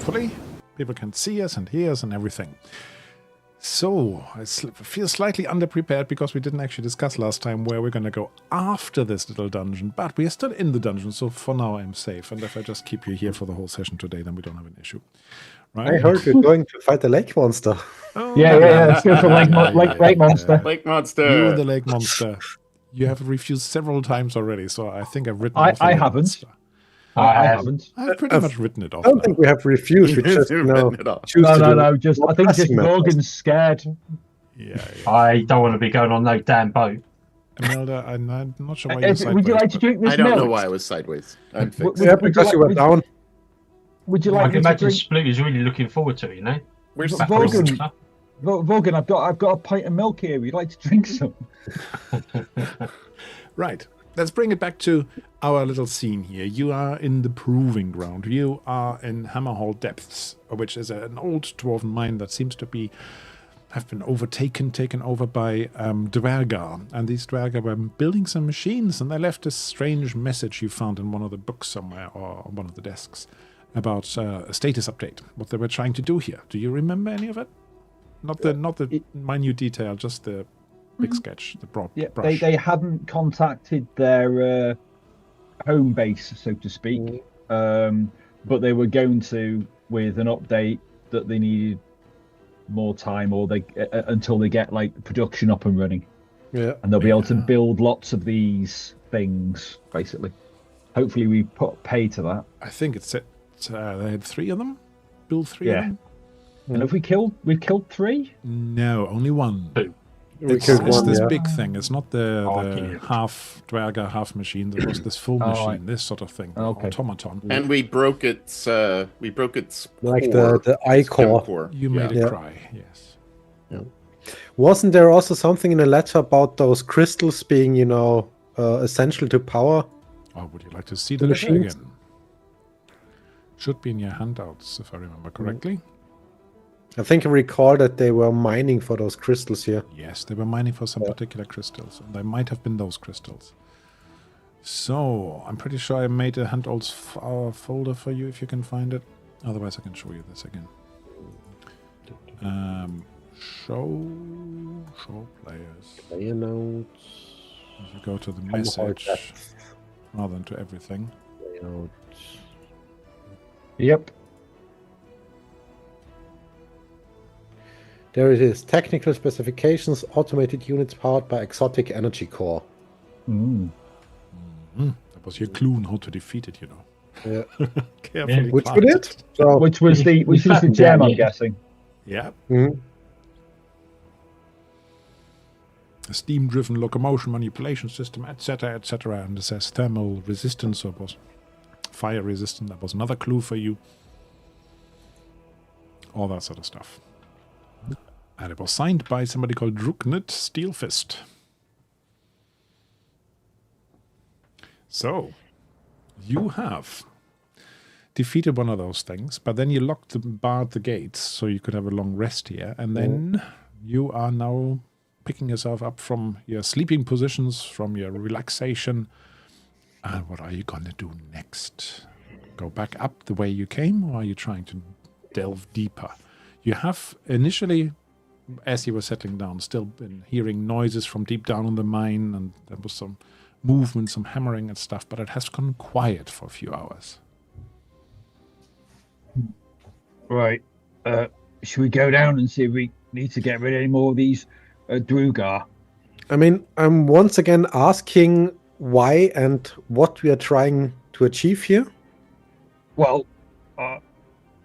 hopefully. People can see us and hear us and everything. So, I feel slightly underprepared because we didn't actually discuss last time where we're going to go after this little dungeon, but we are still in the dungeon, so for now I'm safe. And if I just keep you here for the whole session today, then we don't have an issue. Right? I heard you're going to fight the lake monster. Oh, Yeah. It's the lake monster. Lake monster. You, the lake monster. You have refused several times already, so I think I've written off the I lake haven't. monster. I haven't. I've pretty much written it off. I don't think we have refused. We just choose No. Just I think just Morgan's scared. Yeah. I don't want to be going on no damn boat. Imelda, I'm not sure why you're sideways. Would you like to drink this I don't milk? know why I was sideways. I'm fixed. Yeah, because you were down. Would you I like can me to imagine drink? Sploot is really looking forward to it, you know? Where's Vogan, Vogan, I've got a pint of milk here. Would you like to drink some? Right. Let's bring it back to our little scene here. You are in the Proving Ground. You are in Hammerhall Depths, which is an old dwarven mine that seems to have been taken over by Duergar. And these Duergar were building some machines, and they left this strange message you found in one of the books somewhere, or on one of the desks, about a status update, what they were trying to do here. Do you remember any of it? Not the minute detail, just the big sketch, the broad brush. They hadn't contacted their home base, so to speak, but they were going to with an update that they needed more time, or until they get like production up and running. Yeah, and they'll be able to build lots of these things. Basically, hopefully we pay to that. I think it's it. They had 3 of them. Build 3 of them. And have we've killed 3? No, only 1. 2. It's this big thing. It's not the half Duergar, half machine. There was this full machine, this sort of thing, automaton. And we broke its like core, the eye core. You made it cry, yes. Yeah. Wasn't there also something in the letter about those crystals being, essential to power? Oh, would you like to see the letter again? Should be in your handouts, if I remember correctly. I think I recall that they were mining for those crystals here. Yes, they were mining for some particular crystals, and they might have been those crystals. So, I'm pretty sure I made a handouts folder for you if you can find it. Otherwise, I can show you this again. Show players. Player notes. If you go to the message rather than to everything. Player notes. Yep. There it is. Technical specifications, automated units powered by exotic energy core. That was your clue on how to defeat it, Yeah. Carefully. Which we did. So, Which was the gem, I'm guessing. Yeah. Mm-hmm. A steam-driven locomotion manipulation system, etc., etc. And it says thermal resistance, so it was fire resistant. That was another clue for you. All that sort of stuff. And it was signed by somebody called Druknet Steelfist. So, you have defeated one of those things, but then you barred the gates so you could have a long rest here, and then you are now picking yourself up from your sleeping positions, from your relaxation. And what are you going to do next? Go back up the way you came, or are you trying to delve deeper? You have initially, as you were settling down, still been hearing noises from deep down in the mine, and there was some movement, some hammering and stuff, but it has gone quiet for a few hours. Right. Should we go down and see if we need to get rid of any more of these Duergar? I mean, I'm once again asking why and what we are trying to achieve here. Well,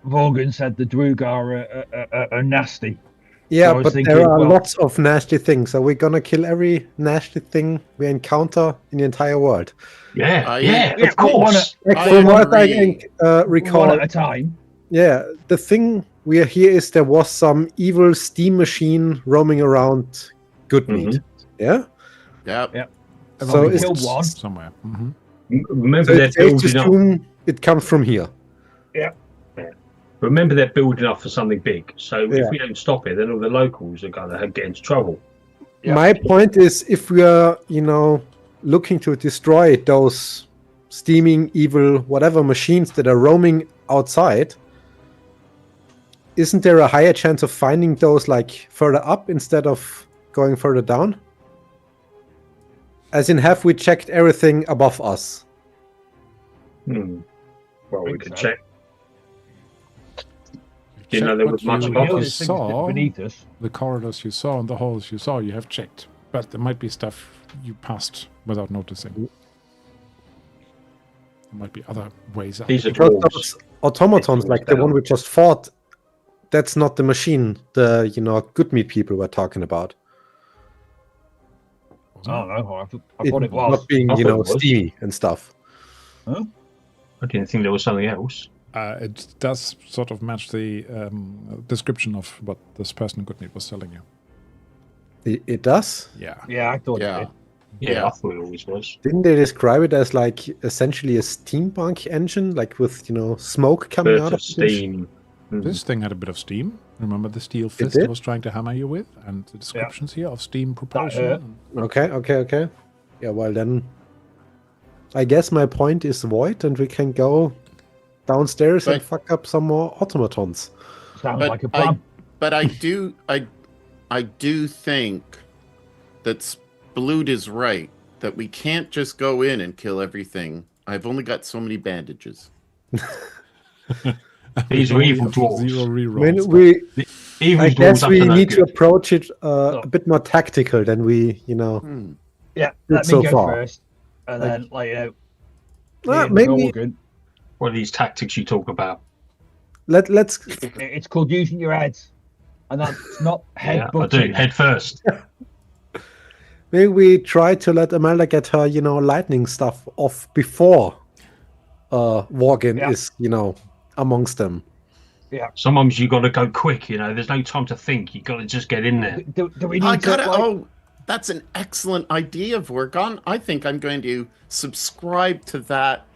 Vorgan said the Duergar are nasty. Yeah, so but there are lots of nasty things. Are we gonna kill every nasty thing we encounter in the entire world? Yeah, of course. From what I can recall, one at a time. Yeah, the thing we are here is there was some evil steam machine roaming around good meat. Yeah? Yeah. So we killed one somewhere. Mm-hmm. Remember, they're building up. It comes from here. Yeah. Remember, they're building up for something big. So if we don't stop it, then all the locals are going to get into trouble. Yeah. My point is, if we are, looking to destroy those steaming, evil, whatever machines that are roaming outside, isn't there a higher chance of finding those like further up instead of going further down? As in, have we checked everything above us? Well, we Think could so. check. Didn't know there was much you, above you us. There's things saw, beneath us. the corridors you saw and the halls you saw, you have checked. But there might be stuff you passed without noticing. There might be other ways out. These are Because dwarves. those automatons, like the one we just fought, that's not the machine the good meat people were talking about. Wasn't I it? don't know. I It thought it was. not being I thought it was. steamy and stuff. Huh? I didn't think there was something else. It does sort of match the description of what this person in Goodmeat was telling you. It does. Yeah. Yeah, I thought it Yeah. did. Yeah, Yeah. I thought it always was. Didn't they describe it as like essentially a steampunk engine, like with smoke coming Burst out of of steam. This thing had a bit of steam. Remember the steel fist I did? was trying to hammer you with? And the descriptions here of steam hurt. propulsion. Okay. Yeah, well then, I guess my point is void, and we can go downstairs and But- fuck up some more automatons. Sounds But like a plan. But I do think that Sploot is right, that we can't just go in and kill everything. I've only got so many bandages. These are evil dwarves. Zero I rerolls. mean, Evil I guess dwarves we up to no need to good. approach it a bit more tactical than we, Hmm. Yeah, Good let me so go far. first. And then, me Well, and maybe Morgan, What are these tactics you talk about? let's. it's called using your heads. And that's not head Yeah, I do. Head first. Maybe we try to let Amelda get her, lightning stuff off before Worgen Yeah. is, amongst them. Sometimes you got to go quick. There's no time to think. You got to just get in there. Do we need I to, gotta. like, Oh, that's an excellent idea, Vorgon. I think I'm going to subscribe to that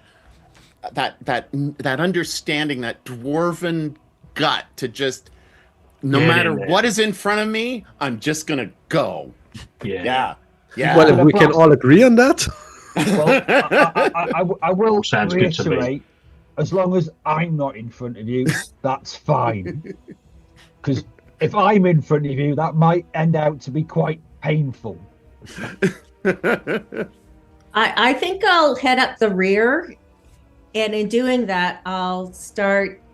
understanding, that dwarven gut to just, no Get matter in there. what is in front of me, I'm just gonna go. Yeah. Yeah. Well, if Gonna we can blast all agree on that. well, I will Sounds good to me. reiterate, as long as I'm not in front of you, that's fine. Because if I'm in front of you, that might end out to be quite painful. I think I'll head up the rear, and in doing that, I'll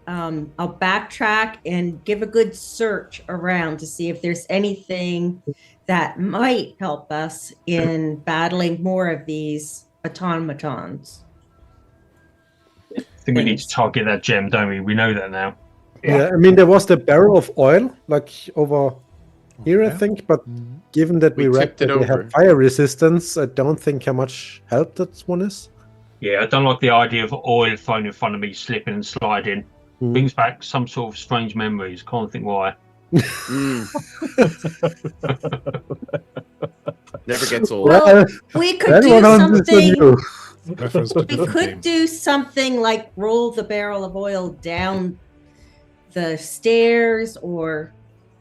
backtrack and give a good search around to see if there's anything that might help us in battling more of these automatons. I think we need to target that gem, don't we? We know that now. Yeah, I mean, there was the barrel of oil, like over here, I Okay. think, but given that we We read tipped it that they over. have fire resistance, I don't think how much help that one is. Yeah, I don't like the idea of oil thrown in front of me, slipping and sliding. Mm. Brings back some sort of strange memories. Can't think why. Mm. Never gets old. Well, we could that do one understood something. you. Reference to We different could game. do something like roll the barrel of oil down the stairs or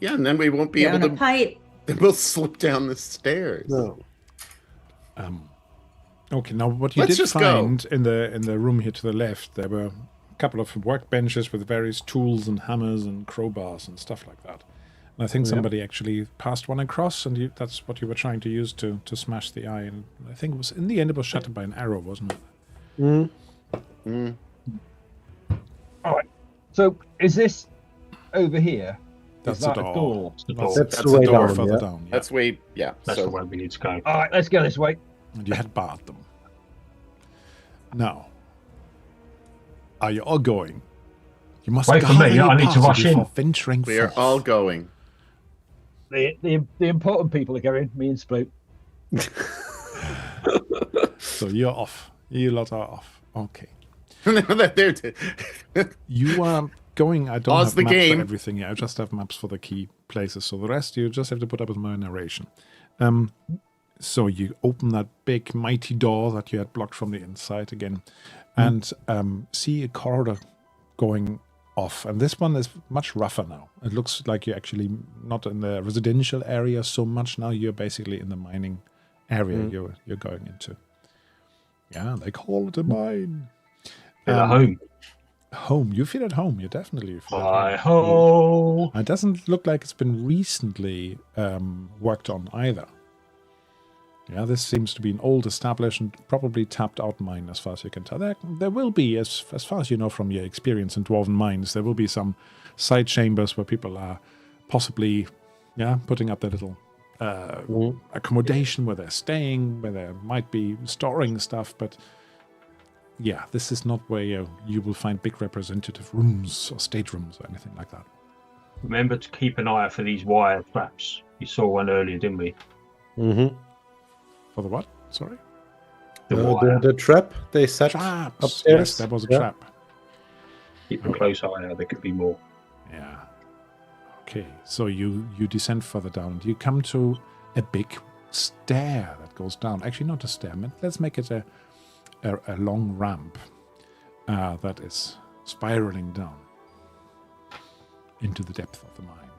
Yeah, and then we won't be down able a to. pipe. Then we'll slip down the stairs. No. Okay, now what you Let's did just go. find in the room here to the left, there were a couple of workbenches with various tools and hammers and crowbars and stuff like that. And I think somebody actually passed one across, and that's what you were trying to use to smash the eye. And I think it was in the end it was shattered by an arrow, wasn't it? Mm. All right. So is this over here? That's is that the a door. door? It's the door. That's That's the way the door down. Further Yeah. down, yeah. That's way. Yeah. That's so the way we need to go. All right, let's go this way. And you had barred them. Now, are you all going? You must Wait for gather me, your I need to party rush in. before venturing we are forth. all going. The important people are going. Me and Sploot. So you're off. You lot are off. Okay. They're- You are going. I don't Pause have the maps game. for everything. Yeah, I just have maps for the key places. So the rest you just have to put up with my narration. So you open that big, mighty door that you had blocked from the inside again, and see a corridor going off. And this one is much rougher now. It looks like you're actually not in the residential area so much now. You're basically in the mining area you're going into. Yeah, they call it a mine. At home. Home. You feel at home. You definitely feel at Hi home. ho! It doesn't look like it's been recently worked on either. Yeah, this seems to be an old established and probably tapped out mine as far as you can tell. There will be, as far as you know from your experience in Dwarven mines, there will be some side chambers where people are possibly putting up their little accommodation where they're staying, where they might be storing stuff, but yeah, this is not where you will find big representative rooms or staterooms or anything like that. Remember to keep an eye out for these wire traps. You saw one earlier, didn't we? Mm-hmm. For the what? Sorry? The trap they set Traps! upstairs. Yes, that was a Yeah. trap. Keep a close eye out. There could be more. Yeah. Okay, so you descend further down. You come to a big stair that goes down. Actually, not a stair. Let's make it a long ramp that is spiraling down into the depth of the mine.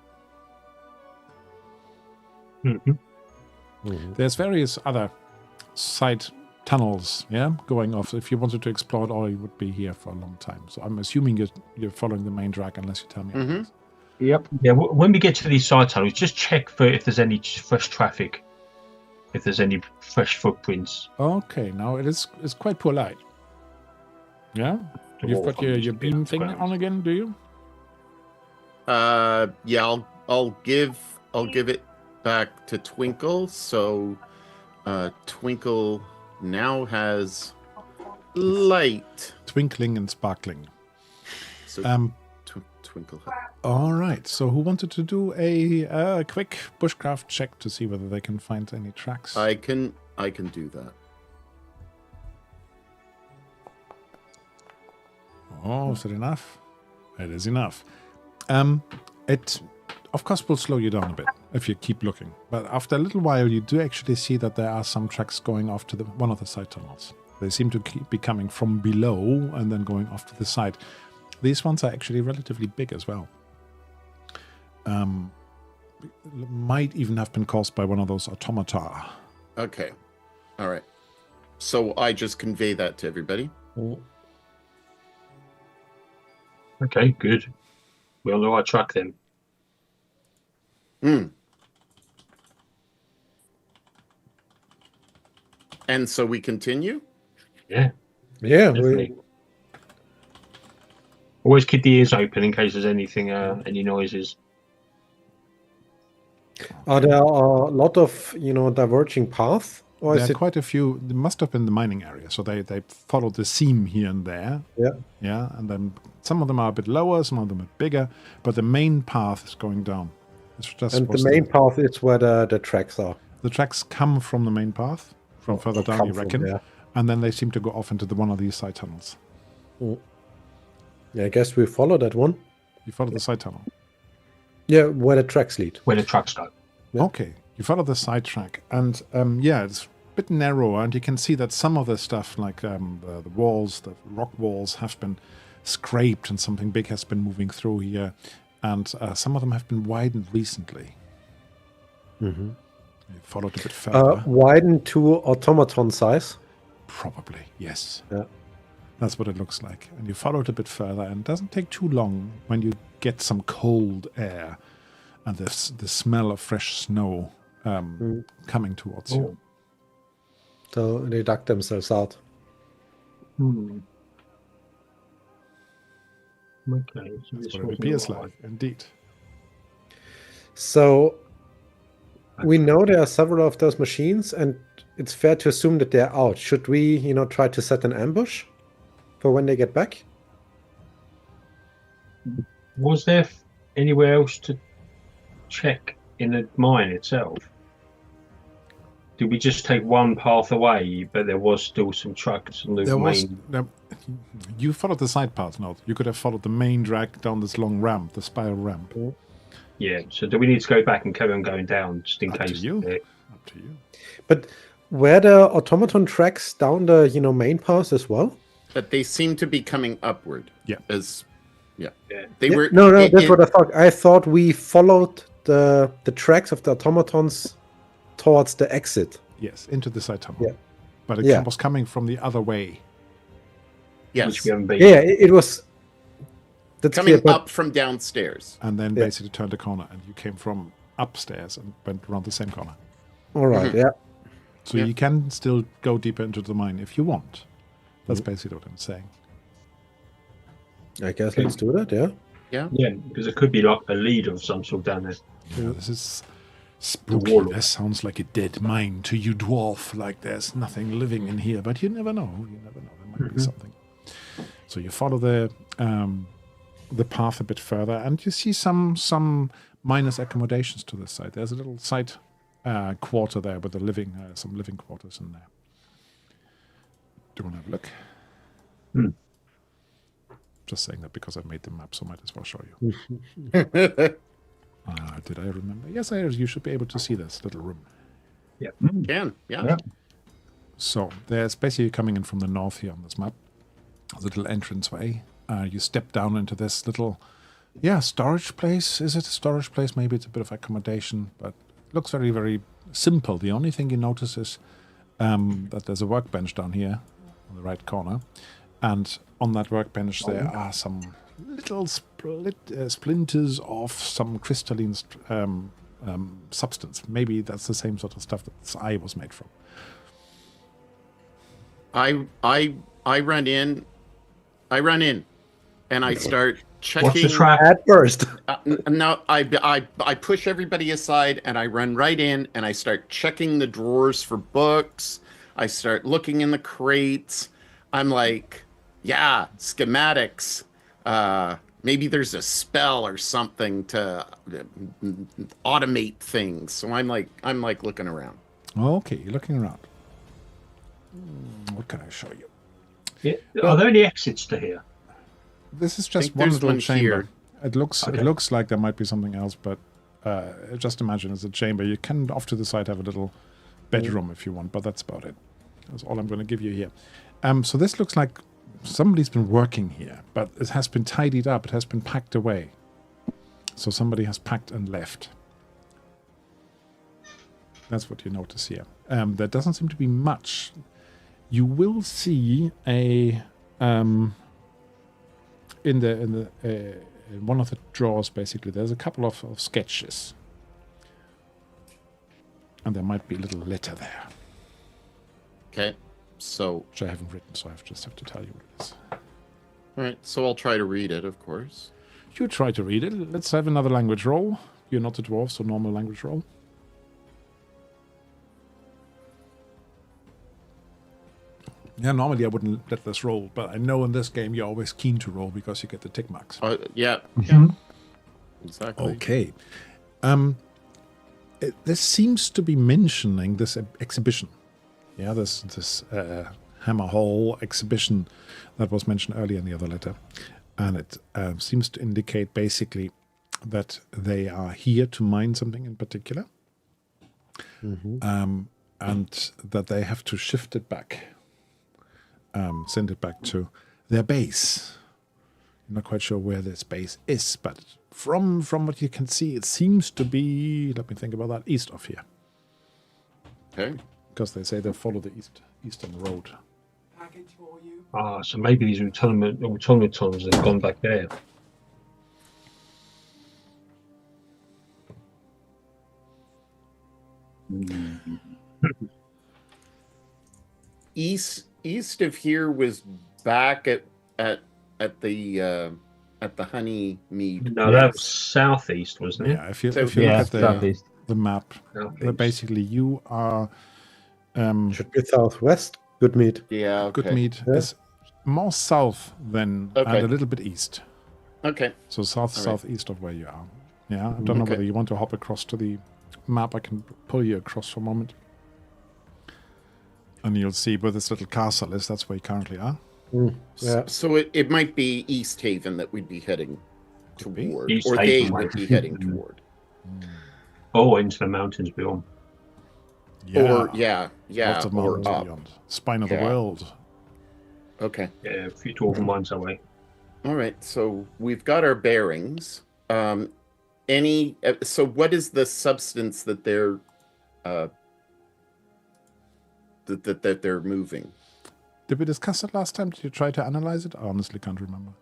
Mm-hmm. There's various other side tunnels, going off. If you wanted to explore it all, you would be here for a long time. So I'm assuming you're following the main drag unless you tell me otherwise. Yep. Yeah, when we get to these side tunnels, just check for if there's any fresh traffic, if there's any fresh footprints. Okay, now it's quite poor light. Yeah? You've got your beam thing on again, do you? Yeah, I'll give it back to Twinkle. So, Twinkle now has light. Twinkling and sparkling. So, Twinkle. All right. So, who wanted to do a quick bushcraft check to see whether they can find any tracks? I can do that. Oh, is it enough? It is enough. It, of course, will slow you down a bit if you keep looking. But after a little while, you do actually see that there are some tracks going off to one of the side tunnels. They seem to be coming from below and then going off to the side. These ones are actually relatively big as well. Might even have been caused by one of those automata. Okay. All right. So I just convey that to everybody. Okay, good. We're on the right track then. And so we continue? Yeah, Yeah, definitely. Always keep the ears open in case there's anything, any noises. are there a lot of diverging paths, or There is are it? quite a few. There must have been the mining area, so they followed the seam here and there. Yeah. And then some of them are a bit lower, some of them are bigger, but the main path is going down. And the main path is where the tracks are. The tracks come from the main path, from further down, you Come from reckon, there. and then they seem to go off into one of these side tunnels. Yeah, I guess we follow that one. You follow the side tunnel. Yeah, where the tracks lead. Where the trucks go. Yeah. Okay, you follow the side track, and it's a bit narrower, and you can see that some of the stuff, like the walls, the rock walls, have been scraped, and something big has been moving through here, and some of them have been widened recently. Mm-hmm. You followed a bit further. Widened to automaton size. Probably, yes. Yeah. That's what it looks like. And you follow it a bit further, and it doesn't take too long when you get some cold air and the smell of fresh snow coming towards you. So they duck themselves out. Okay. So That's this what it wasn't appears right. like, indeed. So we know there are several of those machines, and it's fair to assume that they're out. Should we, try to set an ambush for when they get back? Was there anywhere else to check in the mine itself? Did we just take one path away, but there was still some trucks on the main? You followed the side path, no? You could have followed the main drag down this long ramp, the spiral ramp. Yeah. So do we need to go back and carry on going down just in Up to case? you. Up to you. But were the automaton tracks down the main path as well? But they seem to be coming upward. Yeah. They were. No, that's what I thought. I thought we followed the tracks of the automatons towards the exit. Yes, into the side tunnel. Yeah. But it was coming from the other way. Yes. Which we haven't been. Yeah, it was That's Coming clear, but up from downstairs. And then Yeah. basically turned the corner, and you came from upstairs and went around the same corner. all right, yeah. So Yeah. you can still go deeper into the mine if you want. That's basically what I'm saying. I guess let's do that, yeah. Yeah, because it could be like a leader of some sort down there. Yeah, this is spooky. warlock. This sounds like a dead mine to you, dwarf. Like there's nothing living in here, but you never know. You never know. There might be something. So you follow the path a bit further, and you see some miners' accommodations to this side. There's a little side quarter there with some living quarters in there. Do you want to have a look? Just saying that because I made the map, so I might as well show you. Did I remember? Yes, you should be able to see this little room. Yeah. Can, yeah. Yeah. So there's basically coming in from the north here on this map. There's a little entranceway. You step down into this little, storage place. Is it a storage place? Maybe it's a bit of accommodation, but it looks very, very simple. The only thing you notice is that there's a workbench down here on the right corner. And on that workbench there are some little splinters of some crystalline substance. Maybe that's the same sort of stuff that this eye was made from. I run in, and I start checking. What's the trap? At first. Now I push everybody aside, and I run right in, and I start checking the drawers for books. I start looking in the crates. I'm like, yeah, schematics. Maybe there's a spell or something to automate things. So I'm like looking around. Okay, you're looking around. What can I show you? Yeah. Are there any exits to here? This is think just one there's little one chamber. here. It looks like there might be something else, but just imagine it's a chamber. You can off to the side have a little bedroom if you want, but that's about it. That's all I'm going to give you here. So this looks like somebody's been working here, but it has been tidied up. It has been packed away. So somebody has packed and left. That's what you notice here. There doesn't seem to be much. You will see a in one of the drawers. Basically, there's a couple of sketches, and there might be a little letter there, Okay, so which I haven't written, so I just have to tell you what it is. all right, so I'll try to read it, of course. You try to read it. Let's have another language roll. You're not a dwarf, so normal language roll. Yeah, normally I wouldn't let this roll, but I know in this game you're always keen to roll because you get the tick marks. Yeah, exactly. Okay. This seems to be mentioning this exhibition. Yeah, this Hammerhall exhibition that was mentioned earlier in the other letter. And it seems to indicate basically that they are here to mine something in particular. And that they have to shift it back. Send it back to their base. I'm not quite sure where this base is, but from what you can see, it seems to be, let me think about that, east of here. Okay. Because they say they follow the eastern road. So maybe these automatons have gone back there. East of here was back at the honey mead. No, that was southeast, wasn't it? Yeah, if you So- look Yeah, at southeast. the map, Southeast. basically you are Should be southwest. Good meat. Yeah. Okay. Good meat Yeah. is more south than Okay. and a little bit east. Okay. So All right. southeast of where you are. Yeah, I don't know Okay. whether you want to hop across to the map. I can pull you across for a moment. And you'll see where this little castle is. That's where you currently are. Yeah. So it might be Easthaven that we'd be heading Could be. toward, East or they Haven. would be heading toward. Oh, into the mountains beyond. Or yeah, Lots of or mountains up. beyond. Spine of the Yeah. world. Okay. Yeah, a few dwarven mines away. All right. So we've got our bearings. So what is the substance that they're that they're moving? Did we discuss it last time? Did you try to analyze it? I honestly can't remember.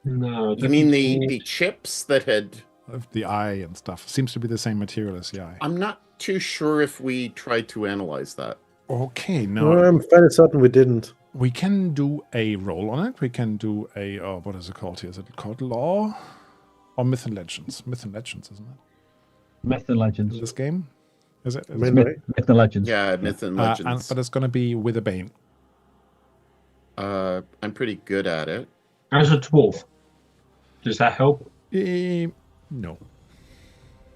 No. You mean the chips that had... Of the eye and stuff. Seems to be the same material as the eye. I'm not too sure if we tried to analyze that. Okay, No, now I'm fairly certain we didn't. we can do a roll on it. We can do a, what is it called here? Is it called Law? Or Myth and Legends? Myth and Legends, isn't it? Myth and Legends. This game? Is it? Myth- Myth and Legends. Yeah, Myth and Legends. But it's going to be with a Bane. I'm pretty good at it. As a dwarf, does that help? No.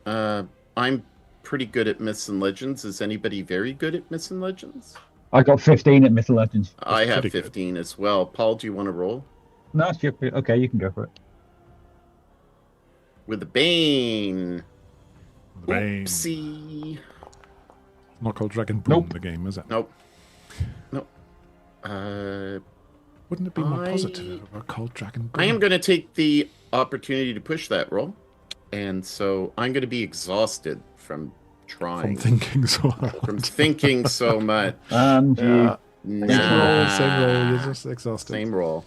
I'm pretty good at Myths and Legends. Is anybody very good at Myths and Legends? I got 15 at Myth and Legends. I have pretty good. 15 as well. Paul, do you want to roll? No, it's okay, you can go for it. With the Bane. Bane. Oopsie. Not called Dragonbane, Nope. the game, is it? Nope. Nope. Wouldn't it be more positive if it were called Dragonbane? I am going to take the opportunity to push that roll. And so I'm going to be exhausted from trying. From thinking so hard. From thinking so much. And you, Nah. Same roll, you're just exhausted. Same roll.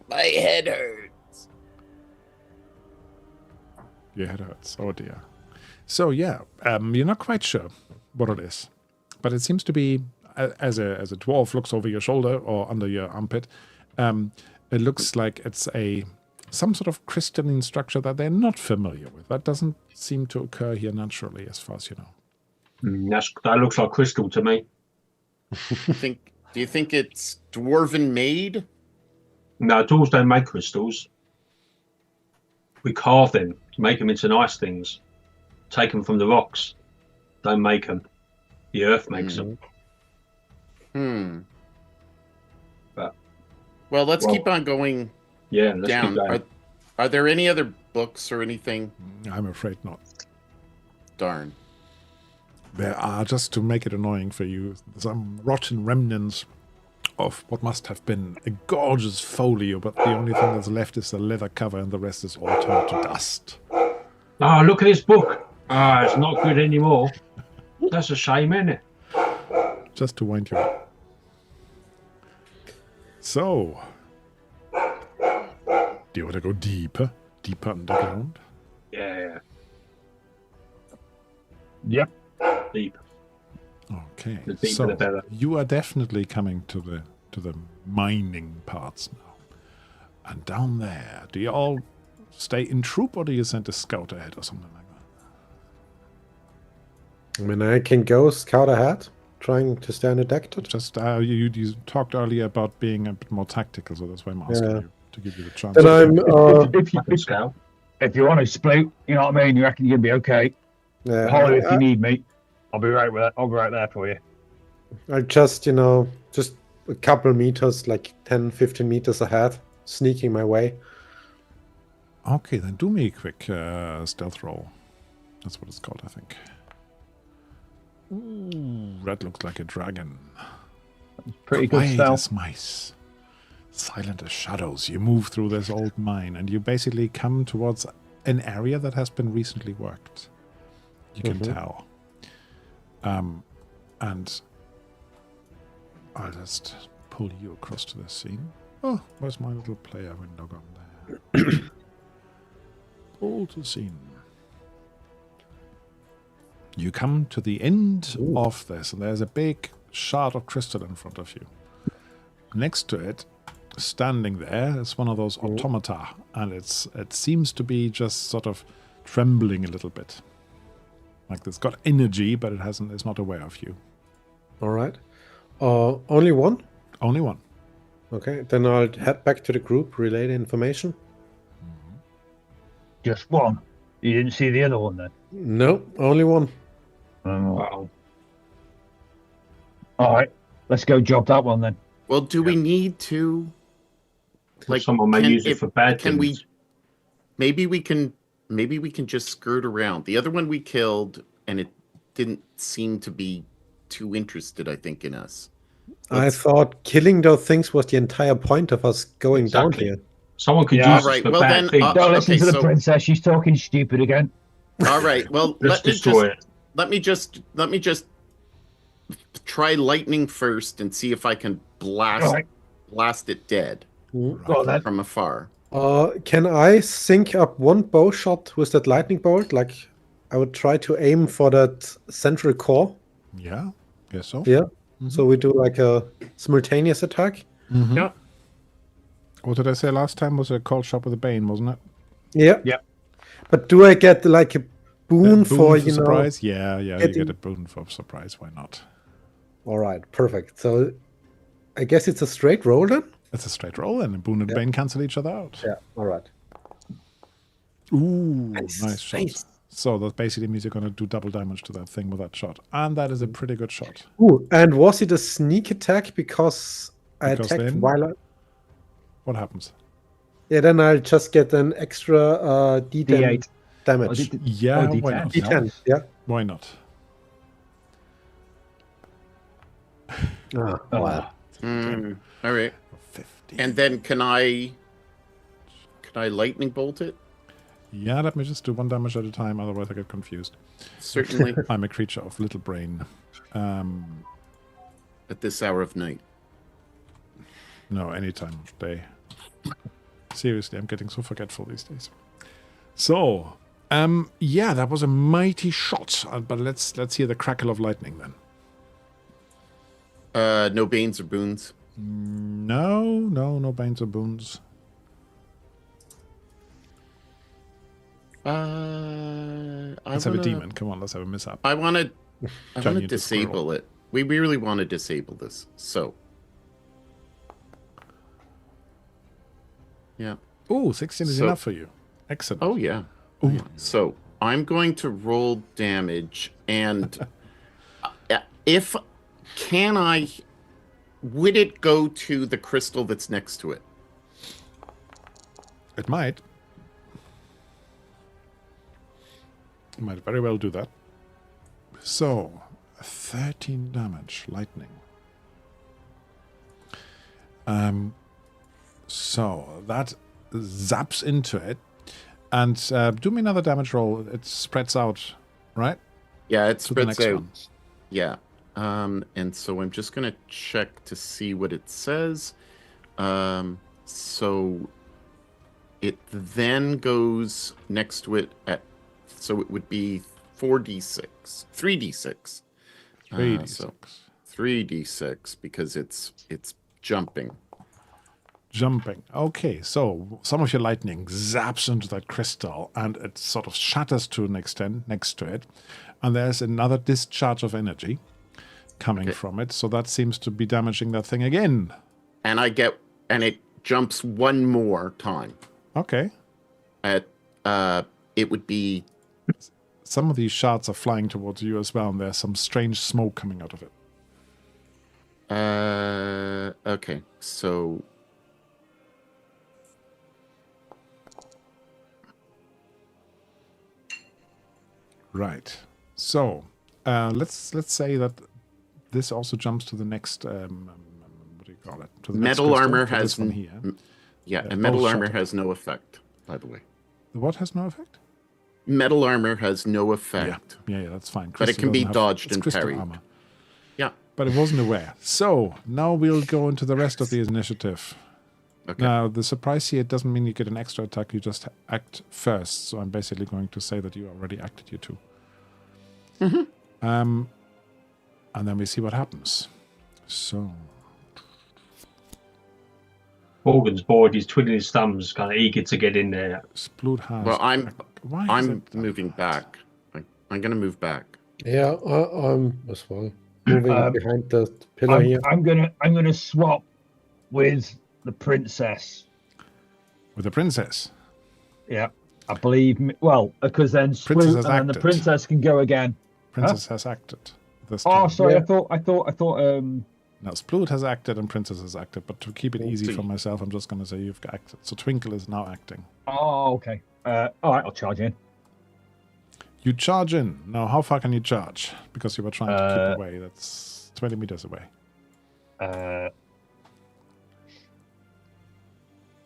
My head hurts. Your head hurts. Oh dear. So yeah, you're not quite sure what it is, but it seems to be as a dwarf looks over your shoulder or under your armpit. It looks like it's some sort of crystalline structure that they're not familiar with. That doesn't seem to occur here naturally, as far as you know. That looks like crystal to me. Do you think it's dwarven made? No, dwarves don't make crystals. We carve them to make them into nice things. Take them from the rocks. Don't make them. The earth makes them. But, well, let's keep on going yeah, let's down. keep going. Are there any other books or anything? I'm afraid not. Darn. There are, just to make it annoying for you, some rotten remnants of what must have been a gorgeous folio, but the only thing that's left is the leather cover and the rest is all turned to dust. Oh, look at this book. It's not good anymore. That's a shame, isn't it? Just to wind you up. So, do you want to go deeper? Deeper underground? Yeah. yep. Deep. Okay. The deeper So, the better. you are definitely coming to the mining parts now. And down there, do you all stay in troop or do you send a scout ahead or something like that? I mean, I can go scout ahead, trying to stay undetected. Just you talked earlier about being a bit more tactical, so that's why I'm asking you to give you the chance. Then I'm, If you want to split, you know what I mean. You reckon you're gonna be okay? Holly, if you need me, I'll be right with it. I'll be right there for you. I just, just a couple meters, like 10, 15 meters ahead, sneaking my way. Okay, then do me a quick stealth roll. That's what it's called, I think. Ooh, that looks like a dragon. Pretty good Quiet stealth. as mice. Silent as shadows. You move through this old mine and you basically come towards an area that has been recently worked. You can tell. And I'll just pull you across to this scene. Oh, where's my little player window gone there? Pull to scene. You come to the end of this, and there's a big shard of crystal in front of you. Next to it, standing there, is one of those automata, and it seems to be just sort of trembling a little bit. Like it's got energy, but it's not aware of you. All right. Only one? Only one. Okay, then I'll head back to the group, relay the information. Just one. You didn't see the other one then? No, only one. Wow. All right, let's go job that one then. Well, do we need to? Someone may use it for bad Can we? things. Maybe we can just skirt around. The other one we killed, and it didn't seem to be too interested, I think, in us. I thought killing those things was the entire point of us going down Exactly. here. Someone could Yeah, use right, it for well bad then, things. Don't listen okay, to the so- princess. She's talking stupid again. All right. Well, Let's destroy it. let me just try lightning first and see if I can blast All right. it dead. Mm. Go on then. from afar. Can I sync up one bow shot with that lightning bolt? Like, I would try to aim for that central core. Yeah, guess so. Yeah. So we do like a simultaneous attack. Mhm. Yeah. What did I say last time? Was a cold shot with a bane, wasn't it? Yeah. Yeah. But do I get like a boon, A for surprise? Yeah, you getting- get a boon for surprise. Why not? All right, perfect. So I guess it's a straight roll then. It's a straight roll, and a boon and bane cancel each other out. Yeah. All right. Ooh, nice shot. Nice. So that basically means you're going to do double damage to that thing with that shot, and that is a pretty good shot. Ooh, and was it a sneak attack because I Because attacked then- while I... What happens? Yeah, then I'll just get an extra D10 D8. damage. Yeah, D10. why not? D10, yeah. Why not? Ah, wow. All right. 50. And then can I lightning bolt it? Yeah, let me just do one damage at a time, otherwise I get confused. Certainly. I'm a creature of little brain. At this hour of night. No, any time of day. Seriously, I'm getting so forgetful these days. So, yeah, that was a mighty shot. But let's hear the crackle of lightning then. No banes or boons. No banes or boons. Let's have a demon. Come on, let's have a mishap. I want to Turn you into disable squirrel. it. We really want to disable this. So. Yeah. Ooh, 16 is So- enough for you. Excellent. Oh yeah. Ooh. So I'm going to roll damage, and if can I? Would it go to the crystal that's next to it? It might. It might very well do that. So, 13 damage, lightning. So that zaps into it, and do me another damage roll. It spreads out, right? Yeah, it To the spreads next out. one. Yeah. And so I'm just gonna check to see what it says. So it then goes next to it at, so it would be 4d6, 3d6. 3d6. So 3d6 because it's jumping. Jumping. Okay, so some of your lightning zaps into that crystal and it sort of shatters to an extent next to it. And there's another discharge of energy coming from it. So that seems to be damaging that thing again. And it jumps one more time. Okay. At it would be Some of these shards are flying towards you as well, and there's some strange smoke coming out of it. okay. So Right. So let's say that this also jumps to the next. What do you call it? To the next metal crystal, armor to this has one here. yeah, Yeah, and metal both armor shattered. has no effect, by the way. The what has no effect? Metal armor has no effect. Yeah, that's fine. But it Crystal can be doesn't have- dodged it's and crystal parried. armor. Yeah. But it wasn't aware. So now we'll go into the rest of the initiative. Okay. Now, the surprise here doesn't mean you get an extra attack, you just act first. So I'm basically going to say that you already acted your two. And then we see what happens. So, Morgan's bored. He's twiddling his thumbs, kind of eager to get in there. Sploot has... Well, Why is I'm it- moving back. I'm going to move back. Yeah, I'm as well. Moving behind the pillar here. I'm gonna swap with the princess. With the princess. Yeah, I believe. Well, because then Princess Sploot has and then the acted. princess can go again. Princess has acted. This Oh, time. sorry. Yeah. I thought. Now, Sploot has acted and Princess has acted, but to keep it easy for myself, I'm just going to say you've acted. So Twinkle is now acting. Oh, okay. All right, I'll charge in. You charge in. Now, how far can you charge? Because you were trying to keep away. That's 20 meters away.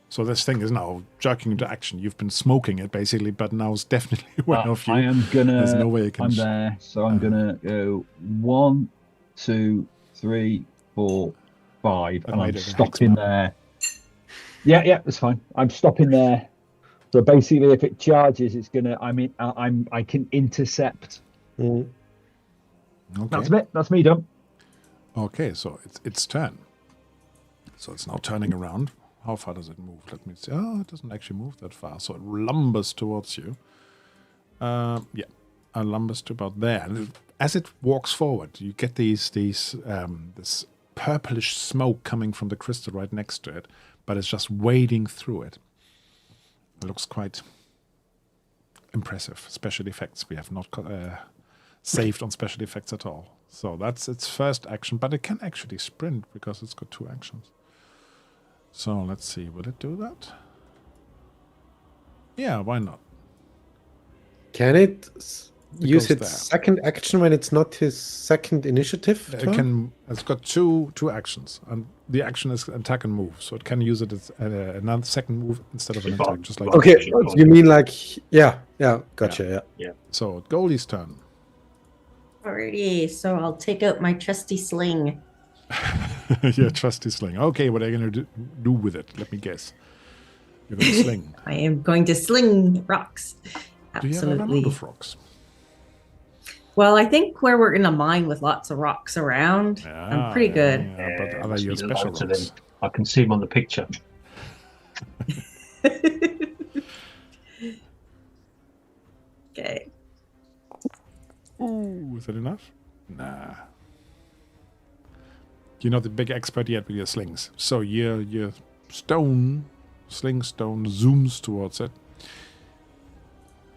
So this thing is now jerking into action. You've been smoking it, basically, but now it's definitely aware of you. I am gonna. There's no way you can... I'm there, so I'm gonna go 1, 2, 3, 4, 5, That and made I'm it a hex stopping map. there. Yeah, that's fine. I'm stopping there. So basically, if it charges, it's gonna. I can intercept. Mm. Okay. That's me done. Okay, so it's its turn. So it's now turning around. How far does it move? Let me see. Oh, it doesn't actually move that far. So it lumbers towards you. Yeah, it lumbers to about there. And as it walks forward, you get this purplish smoke coming from the crystal right next to it, but it's just wading through it. It looks quite impressive. Special effects. We have not saved on special effects at all. So that's its first action, but it can actually sprint because it's got 2 actions. So let's see, will it do that? Yeah, why not? Can it use goes its there. second action when it's not his second initiative turn? It's got two actions, and the action is attack and move, so it can use it as another second move instead of an attack, just like Okay, you mean like gotcha, yeah. So Goldie's turn. Alrighty, so I'll take out my trusty sling. Your trusty sling. Okay, what are you going to do with it? Let me guess. You're going to sling. I am going to sling rocks. Do you have a Absolutely. lot of rocks? Well, I think where we're in a mine with lots of rocks around, I'm pretty good. Yeah, but are they your special rocks? I can see them on the picture. Okay. Ooh, is that enough? Nah. You're not the big expert yet with your slings. So your sling stone zooms towards it,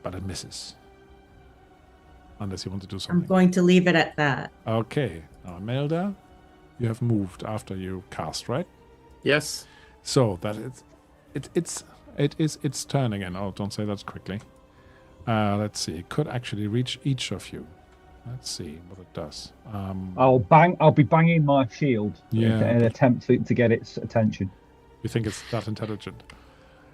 but it misses. Unless you want to do something. I'm going to leave it at that. Okay. Now, Imelda, you have moved after you cast, right? Yes. So that it is its turn again. Oh, don't say that quickly. Let's see. It could actually reach each of you. Let's see what it does. I'll be banging my shield in an attempt to get its attention. You think it's that intelligent?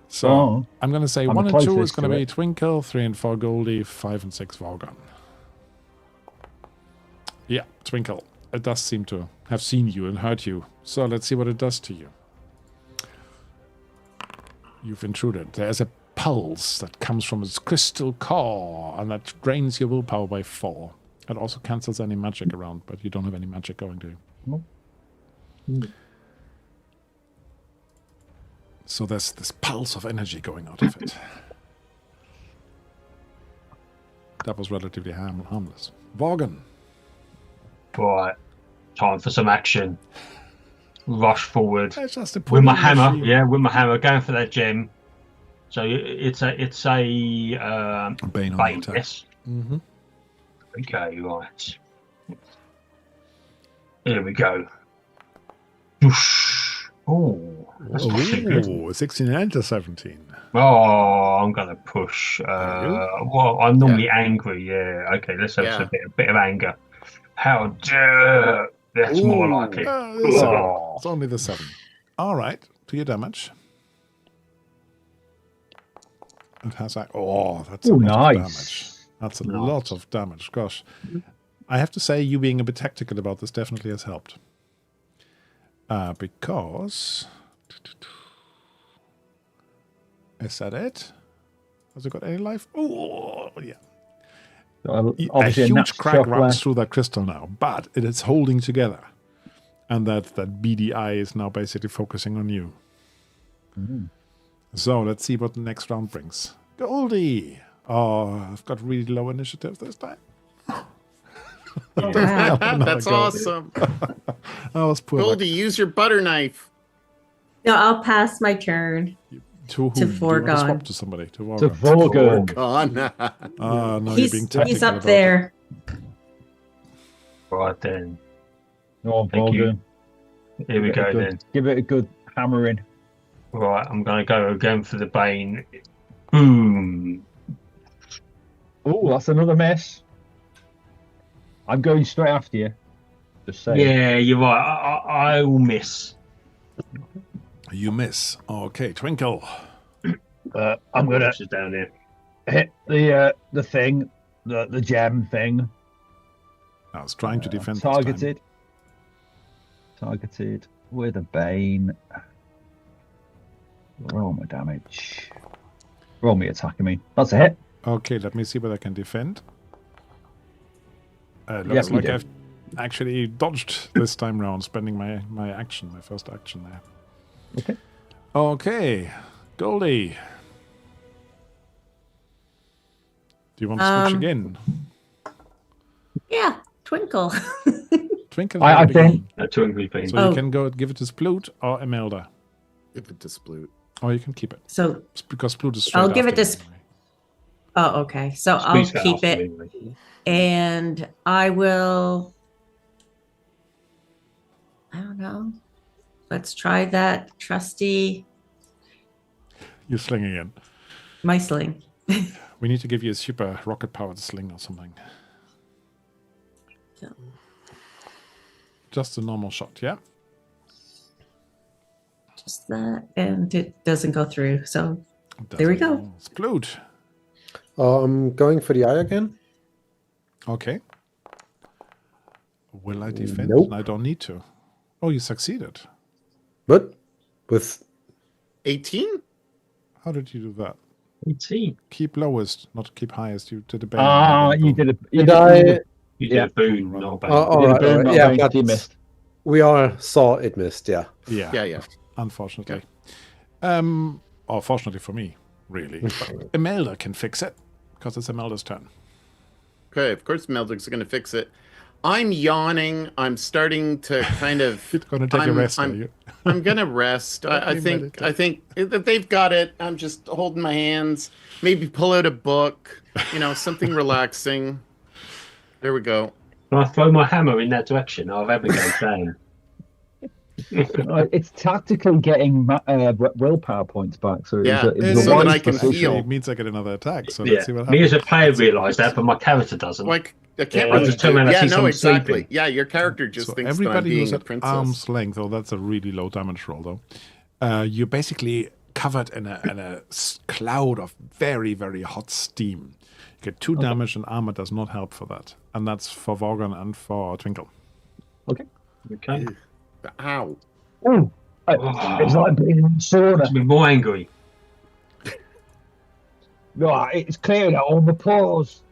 So I'm going to say 1 and 2 is going to be Twinkle, 3 and 4 Goldie, 5 and 6 Volgon. Yeah, Twinkle. It does seem to have seen you and heard you. So let's see what it does to you. You've intruded. There's a pulse that comes from its crystal core, and that drains your willpower by 4. It also cancels any magic around, but you don't have any magic going, do you? No. So there's this pulse of energy going out of it. That was relatively harmless. Vorgan. Right. Time for some action. Rush forward. It's just a With my pull on the hammer. shield. Yeah, with my hammer. Going for that gem. So it's a Bane on Bane, attack. yes. Mm-hmm. Okay, right. Here we go. Whoosh. Oh, that's not too good. Ooh, 16 and a 17. Oh, I'm gonna push. Well, I'm normally angry. Yeah. Okay, let's have a bit of anger. How dare! That's more like it. It's only the 7. All right, to your damage. It has that's a lot of damage. That's a lot of damage. Gosh, I have to say, you being a bit tactical about this definitely has helped. Because is that it? Has it got any life? Oh, yeah. A huge crack runs through that crystal now, but it is holding together. And that beady eye is now basically focusing on you. Mm. So let's see what the next round brings. Goldie! Oh, I've got really low initiative this time. That's awesome. I was poor. Goldie, use your butter knife. No, I'll pass my turn. To whom? To Do you want to Vorgon. swap to somebody? To Vorgon. To Vorgon. Vorgon. No, you're being tactical He's up about there. Right then. Go on, Thank you. Vorgon. Here we go then. Give it a good hammering. Right, I'm going to go again for the Bane. Boom. Oh, that's another miss. I'm going straight after you. Just saying. Yeah, you're right. I will miss. You miss. Okay, Twinkle. I'm gonna down here. hit the thing, the gem thing. I was trying to defend. Targeted with a Bane. Roll my damage. Roll me attack, I mean. That's a hit. Okay, let me see what I can defend. Looks Yes, we like do. I've actually dodged this time round, spending my first action there. Okay. Okay, Goldie. Do you want to switch again? Yeah, Twinkle. Twinkle. I already think- gone. A twinkly thing. So you can go give it to Sploot or Imelda, If it to sploot. or you can keep it So, because Sploot is straight I'll give it after to you anyway. oh, okay. So I'll Squeeze that keep after it, me, anyway. and I will. I don't know. Let's try that trusty You're slinging in. my sling. We need to give you a super rocket-powered sling or something. So, Just a normal shot, yeah? just that, and it doesn't go through. So there we go. Sploot. I'm going for the eye again. Okay. Will I defend? Nope. I don't need to. Oh, you succeeded. But with 18? How did you do that? 18. Keep lowest, not keep highest. You did a bang. Ah, you did a. You did did, I? you did, You did Yeah. a boon, not a bang. Oh, you all did a right, boom, all right. not Yeah, bang, but you missed. we all saw it missed. Yeah. Yeah. Yeah. Unfortunately. Or fortunately for me, really. But Imelda can fix it because it's Imelda's turn. Okay, of course Meldrick's going to fix it. I'm yawning. I'm starting to kind of... You're gonna take a rest, are you? I'm going to rest. I me think meditate. that they've got it. I'm just holding my hands. Maybe pull out a book. Something relaxing. There we go. Can I throw my hammer in that direction? I'll have Abigail down. It's tactically getting willpower points back. So Yeah, it was a so that wise I can decision. heal. It means I get another attack. So Yeah. let's see what Me happens. as a player realised that, but my character doesn't. Like, I can't Yeah, really just turn around and yeah, see no, someone exactly. sleeping. Yeah, your character just So thinks that I'm everybody being who's a at princess. arm's length, oh, that's a really low damage roll, though. You're basically covered in a cloud of very, very hot steam. You get 2 damage, and armor does not help for that. And that's for Vorgon and for Twinkle. Okay. Ow. Oh, it's like being in a sauna. Makes me more angry. No, it's clearing out all the pores.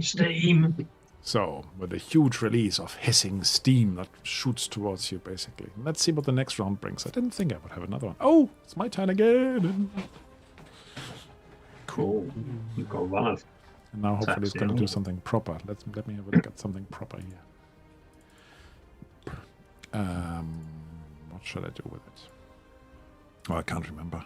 Steam. So, with a huge release of hissing steam that shoots towards you, basically. Let's see what the next round brings. I didn't think I would have another one. Oh, it's my turn again. Cool. You've got one of. And now hopefully it's going to do something proper. Let me have a look at something proper here. What should I do with it? Oh, I can't remember.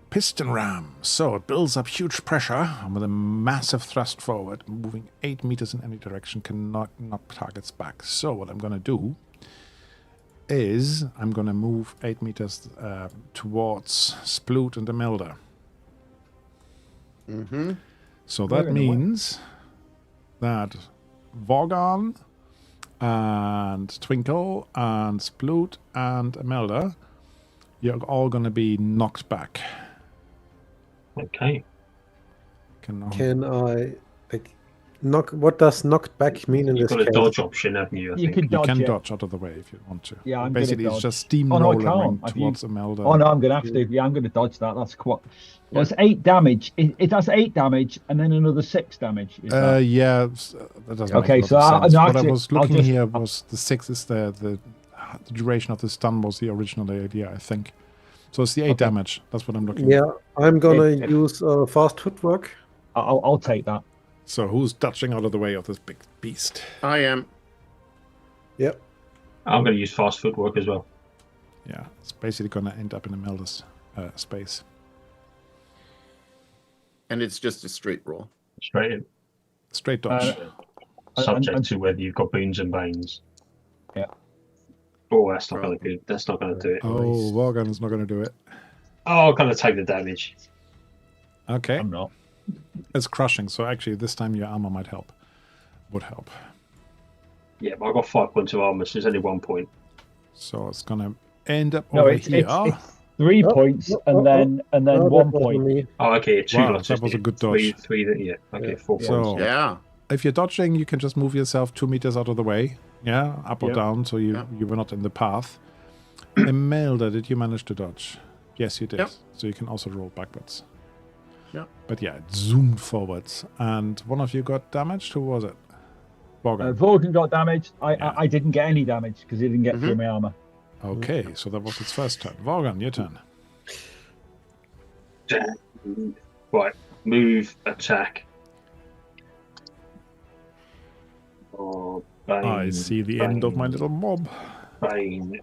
Piston ram. So it builds up huge pressure with a massive thrust forward, moving 8 meters in any direction, can knock targets back. So what I'm going to do is I'm going to move 8 meters towards Sploot and Imelda. Mm-hmm. So that means that Vorgon and Twinkle and Sploot and Imelda, you're all going to be knocked back. Okay. Can I knock? What does knocked back mean in You've this got a case? dodge option, haven't you? I You think. can you dodge can it. dodge out of the way if you want to. Yeah, I'm basically gonna it's dodge. just Oh, no, I steamrolling can't. towards Imelda. Oh no, I'm gonna have to. Yeah, I'm gonna dodge that. That's quite. That's 8 damage. It does 8 damage and then another 6 damage. Is that? Yeah, that doesn't Okay, make a so lot of sense. no, What I actually, was I'll looking just- here was the 6 is the duration of the stun was the original idea, I think. So it's the 8 damage. That's what I'm looking at. Yeah, I'm gonna use fast footwork. I'll take that. So who's dodging out of the way of this big beast? I am. Yep. I'm going to use fast footwork as well. Yeah, it's basically going to end up in Imelda's space. And it's just a straight roll. Straight in. Straight dodge. Subject to whether you've got boons and banes. Yeah. Oh, that's not going to do. That's not going to do it. Oh, Vorgon is not going to do it. Oh, I'm going to take the damage. Okay. I'm not. It's crushing, so actually this time your armor might help. Would help. Yeah, but I got 5 points of armor, so there's only 1 point. So it's gonna end up No, over it's here. 3 Oh, points oh, and oh, then No, that 1 wasn't point. me. Oh, okay, 2 Wow, lots. that was a good Three, dodge. yeah. Okay, 4 points. So Yeah. if you're dodging, you can just move yourself 2 meters out of the way. Yeah, up or Yeah. down, so you Yeah. were not in the path. Imelda, did you manage to dodge? Yes, you did. Yep. So you can also roll backwards. Yeah. But yeah, it zoomed forwards. And one of you got damaged? Who was it? Vorgan. Vorgan got damaged. Yeah. I didn't get any damage because he didn't get Mhm. through my armor. Okay, so that was its first turn. Vorgan, your turn. Right, move, attack. Oh, Bane, I see the end of my Bane, little mob. Bane.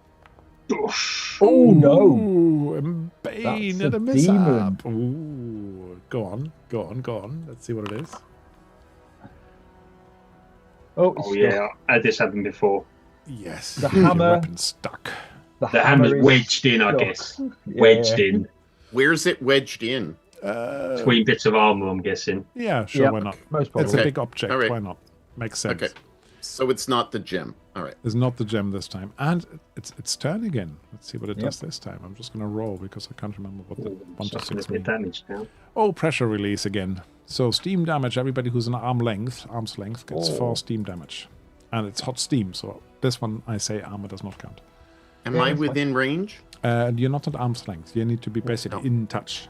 Oof. Oh no! Ooh, and Bane That's and a a mishap. Ooh, go on. Let's see what it is. Oh, Oh yeah, I had this happen before. Yes, The your hammer- weapon stuck. The hammer's is wedged in, I stuck. guess. Yeah. Wedged in. Where's it wedged in? Between bits of armor, I'm guessing. Yeah, sure, Yep. why not? Most It's probably. a big object, All right. why not? Makes sense. Okay. So it's not the gem. All right. It's not the gem this time. And it's turn again. Let's see what it Yep. does this time. I'm just going to roll because I can't remember what the 1 to 6 Suffering a mean. bit of damage now. Oh, pressure release again. So steam damage, everybody who's an arm's length gets 4 steam damage. And it's hot steam, so this one I say armor does not count. Am Yeah, I that's fine. within range? And you're not at arm's length. You need to be basically No. in touch.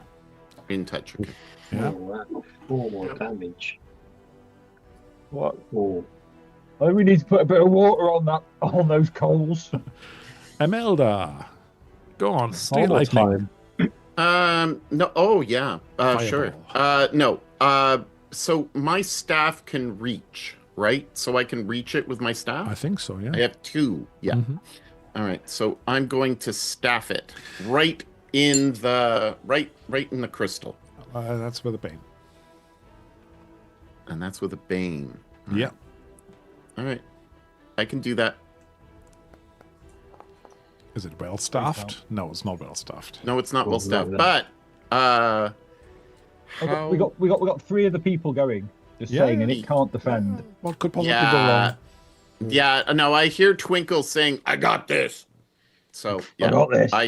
In touch. Okay. Yeah. Oh, wow. 4 more damage. What? Oh. I think we need to put a bit of water on those coals. Imelda, go on. Stay All the lightning. time. No. Oh, yeah. Sure. Fireball. No. So my staff can reach, right? So I can reach it with my staff? I think so, yeah. I have 2. Yeah. Mhm. All right. So I'm going to staff it right in the crystal. That's with a bane. And that's with a bane. Yeah. All right. I can do that. Is it well staffed? No, it's not well staffed. No, it's not Oh, well staffed. right But We got 3 other people going. Just Yeah. saying, and it can't defend. What could possibly go yeah. wrong? Yeah, no, I hear Twinkle saying, "I got this." So yeah, I got this. I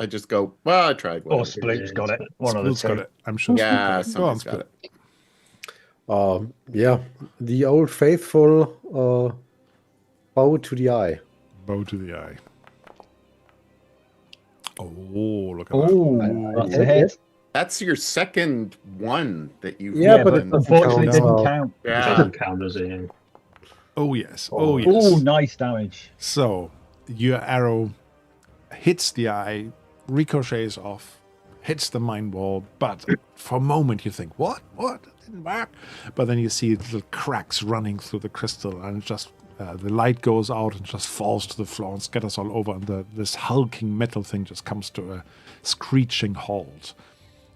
just go. Well, I tried. Or whatever. Sploot's got it. One of the Sploot's got two. it. I'm sure. Yeah, Sploot got it. somebody's got it. Yeah, the old faithful bow to the eye. Bow to the eye. Oh, look at Oh, that. that's a hit. That's your second one that you've Yeah, but done. it doesn't Unfortunately, it count. didn't Well, count. It Yeah. doesn't count, does it? Oh, yes. Oh. Oh, yes. Oh, nice damage. So, your arrow hits the eye, ricochets off, hits the mind wall, but for a moment you think, what? It didn't work. But then you see little cracks running through the crystal, and it just the light goes out and just falls to the floor and scatters all over, and this hulking metal thing just comes to a screeching halt.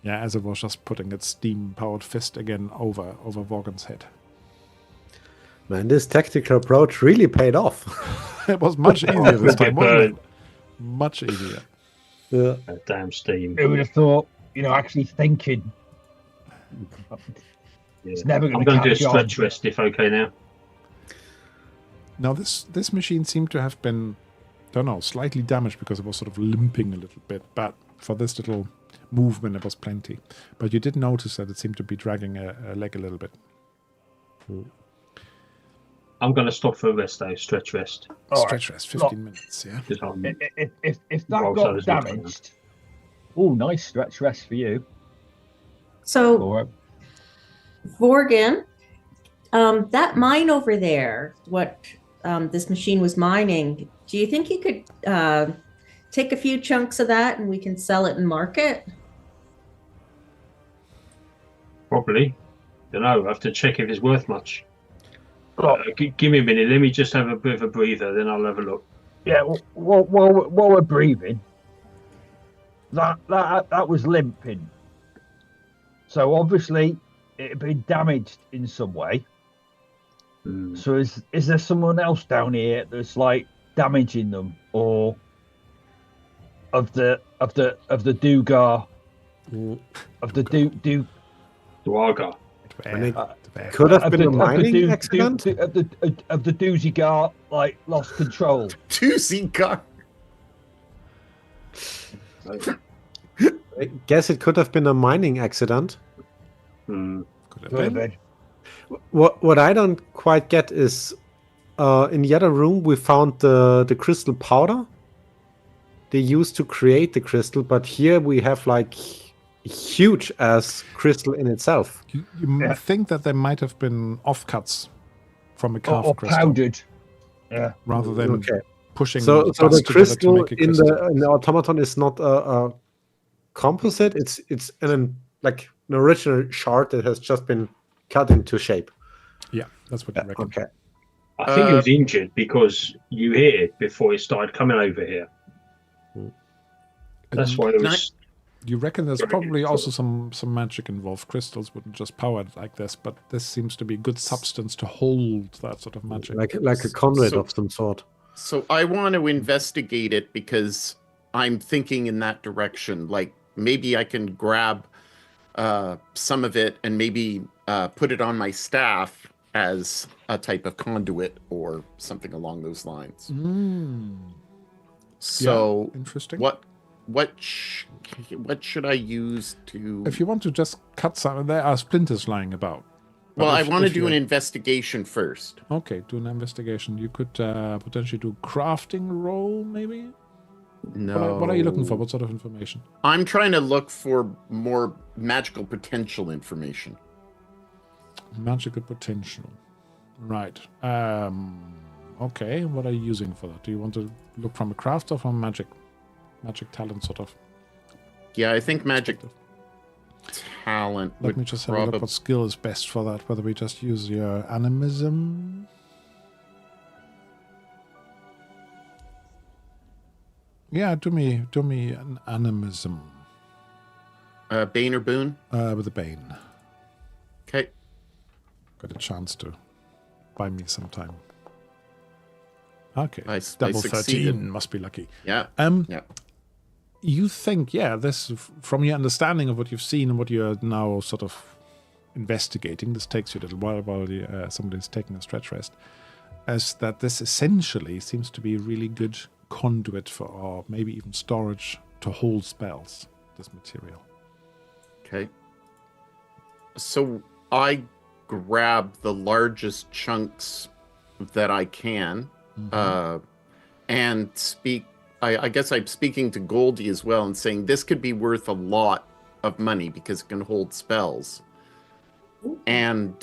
Yeah, as it was just putting its steam-powered fist again over Vorgan's head. Man, this tactical approach really paid off. It was much easier this time, wasn't it? Burn. Much easier. Yeah. That damn steam. Who would have thought, actually thinking. It's never I'm going going to to do a catch on. stretch rest if okay now. Now, this machine seemed to have been, don't know, slightly damaged because it was sort of limping a little bit, but for this little movement, it was plenty. But you did notice that it seemed to be dragging a leg a little bit. I'm going to stop for a rest though, stretch rest. All right. Stretch rest, 15 minutes, yeah? Because I'm, If that Well, so got there's no time. damaged, oh, nice stretch rest for you. So, Laura. Vorgan, that mine over there, what this machine was mining, do you think you could take a few chunks of that and we can sell it and market? probably. Don't know. I have to check if it's worth much. Give me a minute. Let me just have a bit of a breather, then I'll have a look. Yeah, while we're breathing, that was limping. So obviously it had been damaged in some way. So is there someone else down here that's like damaging them, or of the Duergar, of the Duergar. And it could have been a mining accident. of the Duergar like lost control. Doozy car. I guess it could have been a mining accident. Could have Could have been. been. What I don't quite get is in the other room we found the crystal powder they used to create the crystal, but here we have like huge as crystal in itself. You think that there might have been offcuts from a carved Or crystal powdered. Yeah. rather than pushing So dust the together to crystal make a in crystal. the automaton is not a composite. It's an original shard that has just been cut into shape. Yeah, that's what you reckon. Okay. I think it was injured because you hit it before it started coming over here. That's why it was. You reckon there's probably also some magic involved. Crystals wouldn't just power it like this, but this seems to be good substance to hold that sort of magic. Like a conduit of some sort. So I want to investigate it because I'm thinking in that direction. Like maybe I can grab some of it and maybe put it on my staff as a type of conduit or something along those lines. So yeah, interesting. What should I use to? If you want to just cut some, there are splinters lying about. Well, I want to do an investigation first. Okay, do an investigation. You could potentially do crafting roll, maybe? No. What are you looking for? What sort of information? I'm trying to look for more magical potential information. Magical potential. Right. Okay, what are you using for that? Do you want to look from a craft or from magic talent sort of? Yeah, I think magic talent. Let me just have a look what skill is best for that. Whether we just use your animism. Yeah, do me an animism. Bane or boon? With a bane. Okay. Got a chance to buy me some time. Okay. I Double succeeded. 13 must be lucky. Yeah. Yeah. You think, this from your understanding of what you've seen and what you're now sort of investigating, this takes you a little while somebody's taking a stretch rest, as that this essentially seems to be a really good conduit for, or maybe even storage to hold spells, this material. Okay. So I grab the largest chunks that I can and speak. I guess I'm speaking to Goldie as well and saying this could be worth a lot of money because it can hold spells. And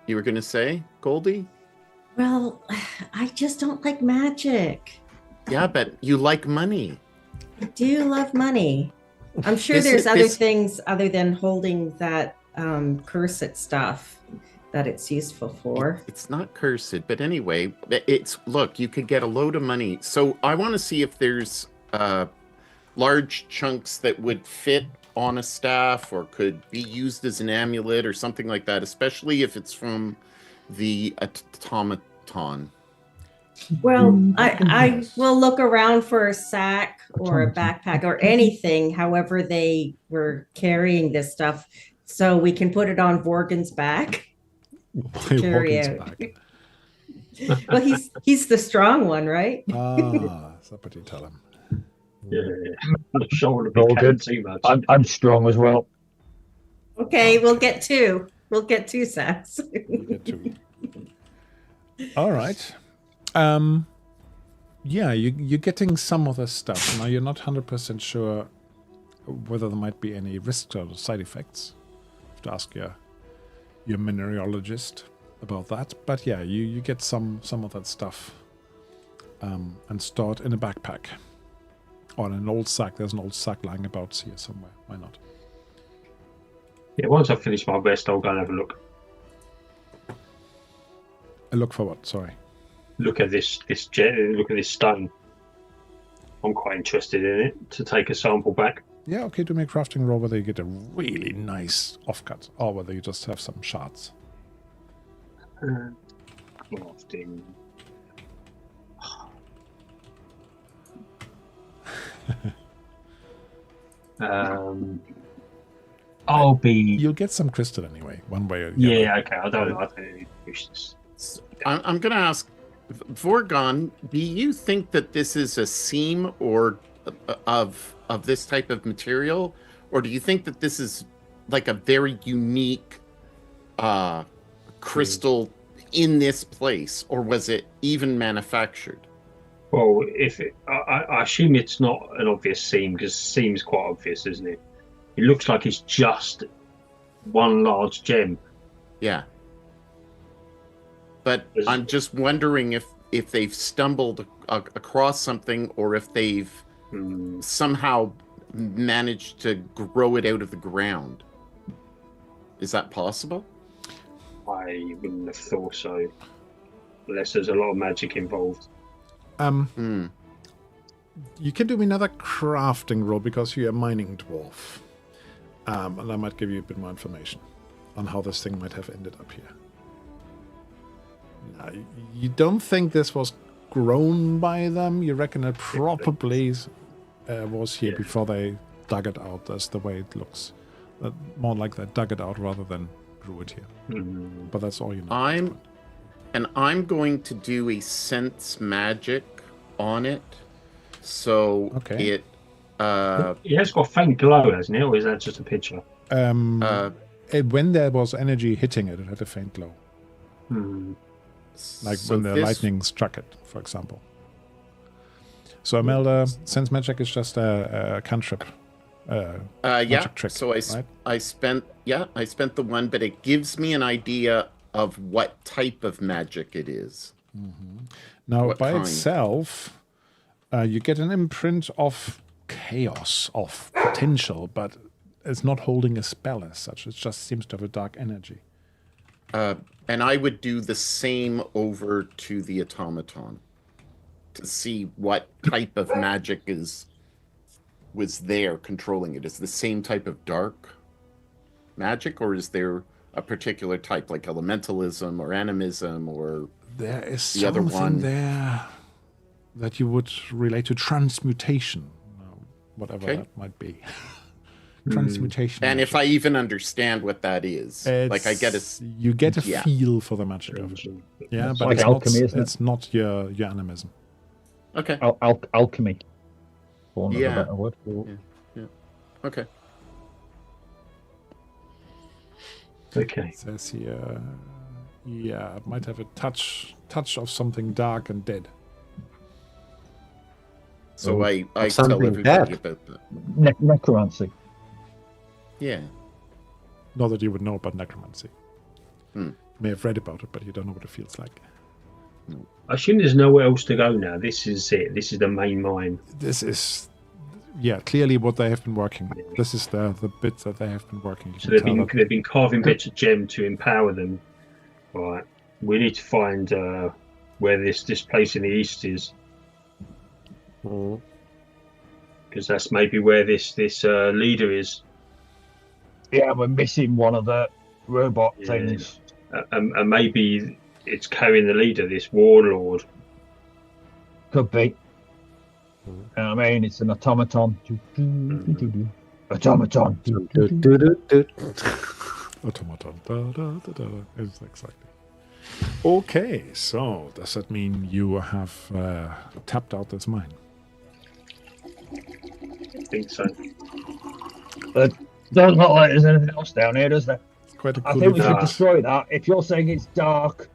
you were going to say, Goldie? Well, I just don't like magic. Yeah, but you like money. I do love money. I'm sure there's other things other than holding that cursed stuff that it's useful for. It's not cursed, but anyway, look, you could get a load of money. So I want to see if there's large chunks that would fit on a staff or could be used as an amulet or something like that, especially if it's from the automaton. Well, I will look around for a sack or a backpack or anything, however they were carrying this stuff, so we can put it on Vorgan's back. Carry out. Well, he's the strong one, right? That's what you tell him. Yeah, I'm sure it'll be good. Too much. I'm strong as well. Okay, we'll get two. We'll get two sacks. All right. Yeah, you're getting some of the stuff. Now, you're not 100% sure whether there might be any risks or side effects. You have to ask your mineralogist about that. But yeah, you get some of that stuff and store it in a backpack. Or in an old sack. There's an old sack lying about here somewhere. Why not? Yeah, once I finish my rest, I'll go and have a look. A look for what? Sorry. Look at this look at this stone. I'm quite interested in it to take a sample back. Yeah, okay, do me a crafting roll whether you get a really nice offcut or whether you just have some shards. Crafting. I'll be. You'll get some crystal anyway, one way or the other. Yeah, okay. I don't need to push this. I'm going to ask Vorgon, do you think that this is a seam or of this type of material, or do you think that this is like a very unique crystal in this place, or was it even manufactured? Well, I assume it's not an obvious seam, because seam's quite obvious, isn't it? It looks like it's just one large gem. Yeah. But I'm just wondering if they've stumbled across something, or if they've somehow managed to grow it out of the ground. Is that possible? I wouldn't have thought so, unless there's a lot of magic involved. You can do me another crafting roll because you're a mining dwarf. And I might give you a bit more information on how this thing might have ended up here. You don't think this was grown by them? You reckon it probably was here before they dug it out. That's the way it looks. More like they dug it out rather than grew it here. But that's all you know. I'm going to do a sense magic on it. So it has got a faint glow, hasn't it? Or is that just a picture? When there was energy hitting it, it had a faint glow. Like when the lightning struck it, for example. So Imelda, sense magic is just a cantrip. Magic trick, so I spent the one, but it gives me an idea of what type of magic it is. Now, by itself, you get an imprint of chaos, of potential, but it's not holding a spell as such. It just seems to have a dark energy. And I would do the same over to the automaton to see what type of magic was there controlling it. Is the same type of dark magic, or is there a particular type like elementalism or animism, or there is the other one there that you would relate to transmutation, whatever that might be. Transmutation. And if I even understand what that is, like I get you get a feel for the magic of it. Yeah, it's but like it's alchemy, not, isn't it? it's not your animism. Okay. Alchemy. For want of a better word. Yeah. Okay. Okay. It says here, it might have a touch of something dark and dead. So I tell something everybody dead. about that. Necromancy. Yeah. Not that you would know about necromancy. Hmm. You may have read about it, but you don't know what it feels like. I assume there's nowhere else to go now. This is it. This is the main mine. This is, clearly what they have been working with. This is the bit that they have been working. So they've been carving bits of gem to empower them. Right. We need to find where this place in the east is, because that's maybe where this leader is. Yeah, we're missing one of the robot things. And maybe it's carrying the leader, this warlord. Could be. You know what I mean? It's an automaton. Automaton. Automaton. Exactly. Okay, so does that mean you have tapped out this mine? I think so. Doesn't look like there's anything else down here, does there? It's quite a cool I think we should event. destroy that. If you're saying it's dark,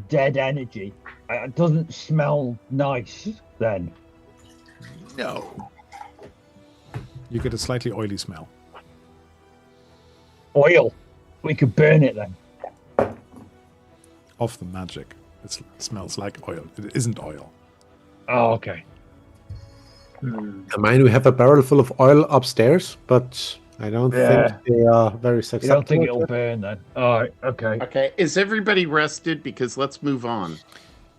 dead energy, it doesn't smell nice then. No. You get a slightly oily smell. Oil. We could burn it then. Of the magic. It smells like oil. It isn't oil. Oh, okay. I mean, we have a barrel full of oil upstairs, but I don't think they are very You successful. don't think it'll burn then? All right, okay. Okay. Is everybody rested? Because let's move on.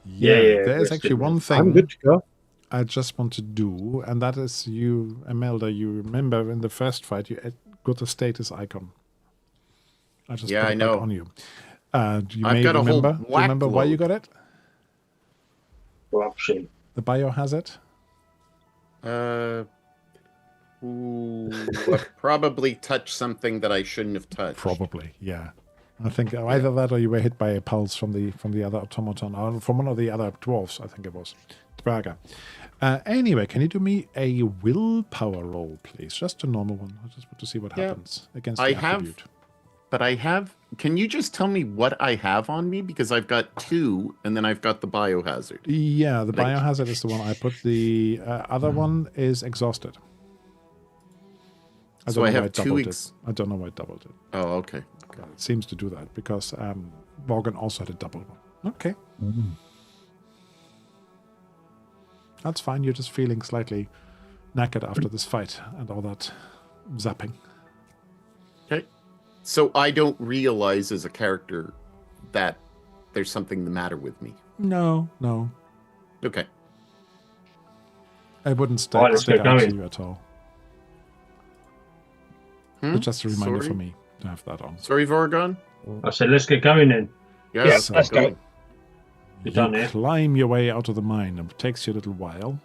There's rest actually in one peace. thing I'm good to go. I just want to do, and that is you, Imelda, you remember in the first fight you got a status icon. I just put I it know. back on you. You I've may got a whole remember. Do you black remember why you load. got it? Corruption. The biohazard? I've probably touched something that I shouldn't have touched. Probably, yeah. I think either that or you were hit by a pulse from the other automaton, or from one of the other dwarves, I think it was. Duergar. Anyway, can you do me a willpower roll, please? Just a normal one. I just want to see what happens against the I have- attribute. But I have can you just tell me what I have on me? Because I've got 2, and then I've got the biohazard. Yeah, the Like- biohazard is the one I put. The other one is exhausted. So I know why have it 2 doubled it. I don't know why it doubled it. Oh, okay. It seems to do that because Morgan also had a double one. Okay. That's fine. You're just feeling slightly knackered after this fight and all that zapping. Okay. So I don't realize as a character that there's something the matter with me. No. Okay. I wouldn't Right, let's stick get out to going. you at all. Hmm? It's just a reminder Sorry? for me to have that on. Sorry, Vorgon? I said, let's get going then. Yes, let's go. You're done You here. climb your way out of the mine. It takes you a little while.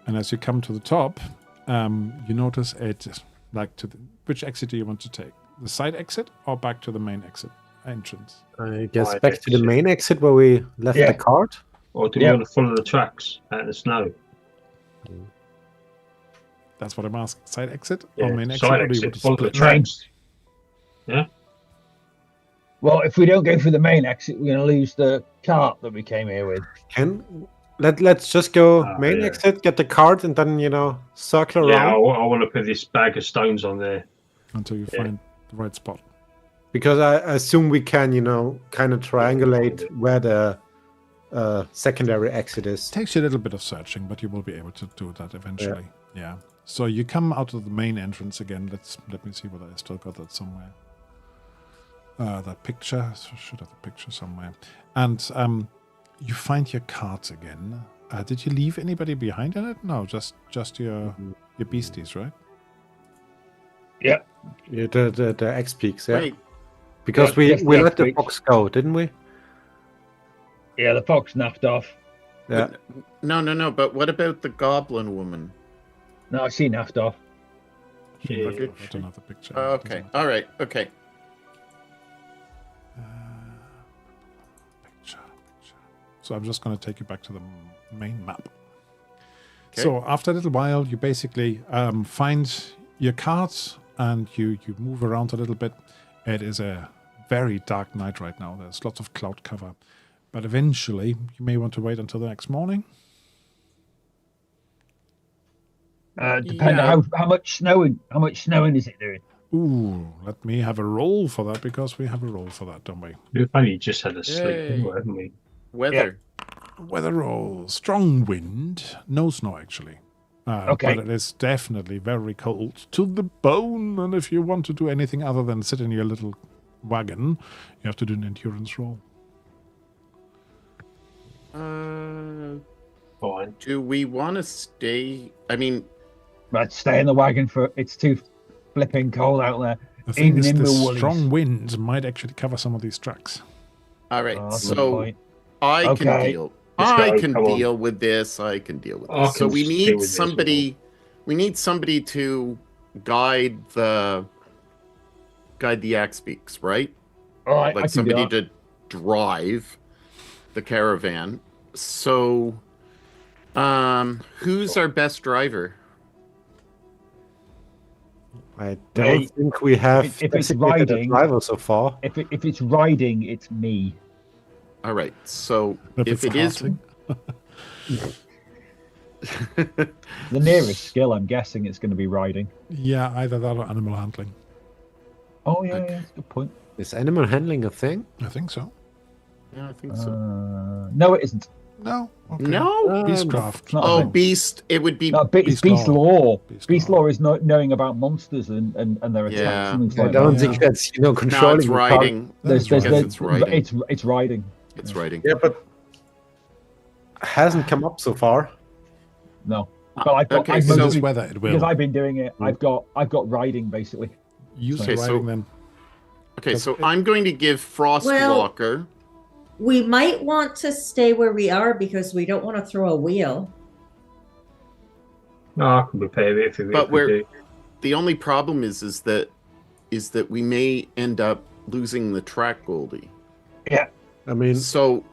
And as you come to the top, you notice it, like, which exit do you want to take? The side exit or back to the main exit entrance? I guess Right, back to the exit. main exit where we left Yeah. the cart. Or do we Yeah. want to follow the tracks out in the snow? That's what I'm asking. Side exit Yeah, or main exit? side Or do you exit, want to follow the split? tracks. Well, if we don't go for the main exit, we're going to lose the cart that we came here with. Let's just go main yeah. exit, get the cart, and then circle Yeah, I, around. want to put this bag of stones on there. Until you Yeah. find the right spot. Because I assume we can, kind of triangulate where the secondary exit is. Takes you a little bit of searching, but you will be able to do that eventually. Yeah. So you come out of the main entrance again. Let me see whether I still got that somewhere. That picture. So should have the picture somewhere. And you find your carts again. Did you leave anybody behind in it? No, just your beasties, right? Yeah, the X peaks, yeah. Wait, Because Yeah, just we the let the X-Peaks. fox go, didn't we? Yeah, the fox napped off. Yeah. no. But what about the goblin woman? No, she napped off. Yeah. I don't have the picture. Okay. All right. Okay. Picture. So I'm just going to take you back to the main map. Okay. So after a little while, you basically find your carts and you move around a little bit. It is a very dark night right now. There's lots of cloud cover. But eventually, you may want to wait until the next morning. Depending Yeah. how much snowing is it doing? Ooh, let me have a roll for that because we have a roll for that, don't we? We've only just had a sleep, Yay. haven't we? Weather. Weather roll. Strong wind. No snow, actually. Okay. But it is definitely very cold to the bone. And if you want to do anything other than sit in your little wagon, you have to do an endurance roll. Fine. Do we want to stay? I mean, Right, stay in the wagon for it's too flipping cold out there. The thing Even is, in the the woolies. strong wind might actually cover some of these tracks. all right. Oh, that's a good So point. I can Okay. deal. Let's I go, can come on. deal with this. I can deal with I this. So can we deal need with this as somebody. We need somebody to guide the axe peaks, right? All right, I Like can do somebody that. to drive the caravan. So, who's our best driver? I don't Hey, think we have if it's designated a riding- driver so far. If it's riding, it's me. All right. So If if it's it is, harting. The nearest skill, I'm guessing, it's going to be riding. Yeah, either that or animal handling. Oh yeah, Okay. yeah, that's a good point. Is animal handling a thing? I think so. yeah, I think so. No, it isn't. No. Okay. No. Beastcraft. It's not a Oh, thing. beast. It would be. No, it's Beast beast law. law. Beast Beast law. law is knowing about monsters and their attacks Yeah. and things I like don't that. think that's No, controlling it's the car. riding. There's, That's there's, right. It's riding. It's riding. It's riding. Yeah, but hasn't come up so far. No, but I've got Okay, I've so- This mostly, weather, it because will. I've been doing it. I've got riding basically. Use Okay, the so- riding then. Okay, so I'm going to give Frostwalker. We might want to stay where we are because we don't want to throw a wheel. No, I can prepare it if But we we're- do. The only problem is that we may end up losing the track, Goldie. I mean, So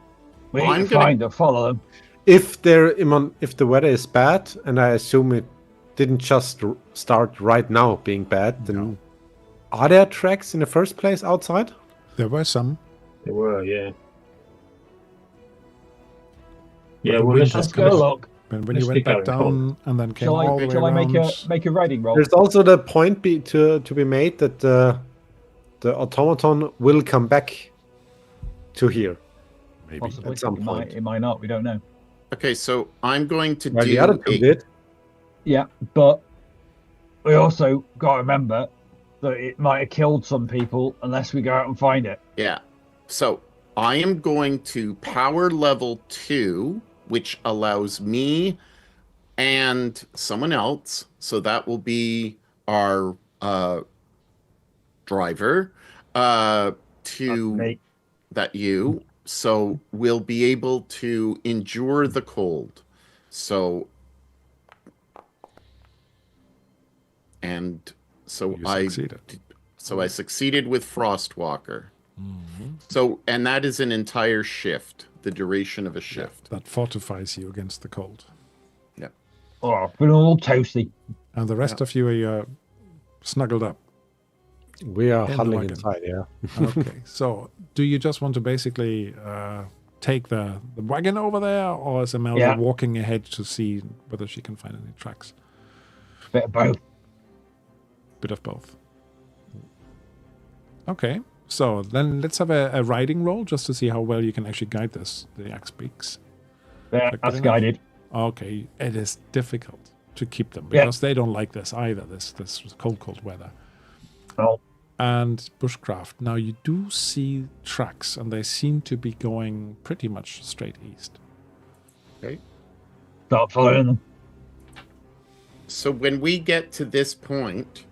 We need I'm to gonna- find them, follow them. if the weather is bad, and I assume it didn't just start right now being bad, then are there tracks in the first place outside? There were some. There were, yeah. But Yeah, the well, wind let's has Let's just come go, up. look. But when Let's you went get back going. down and then came Shall all the way I around, make a riding roll? There's also the point to be made that the automaton will come back to here. maybe. Possibly. at some It point. might not. We don't know. Okay, so I'm going to Well, do the other two a- did. Yeah, but we also got to remember that it might have killed some people unless we go out and find it. Yeah. So I am going to power level 2, which allows me and someone else. So that will be our driver to Me. that you. So we'll be able to endure the cold. So You succeeded. I succeeded with Frostwalker. So, and that is an entire shift, the duration of a shift. That fortifies you against the cold. Oh, I've been all toasty. And the rest of you are snuggled up. We are In the huddling wagon. inside, yeah. Okay, so do you just want to basically take the wagon over there, or is Amelia Yeah. walking ahead to see whether she can find any tracks? Bit of both. Bit of both. Okay, so then let's have a riding roll just to see how well you can actually guide this, the axe beaks. Yeah, Good that's enough. guided. Okay, it is difficult to keep them Yeah. because they don't like this either, this cold weather. Oh, And bushcraft. Now you do see tracks, and they seem to be going pretty much straight east. start following them. So when we get to this point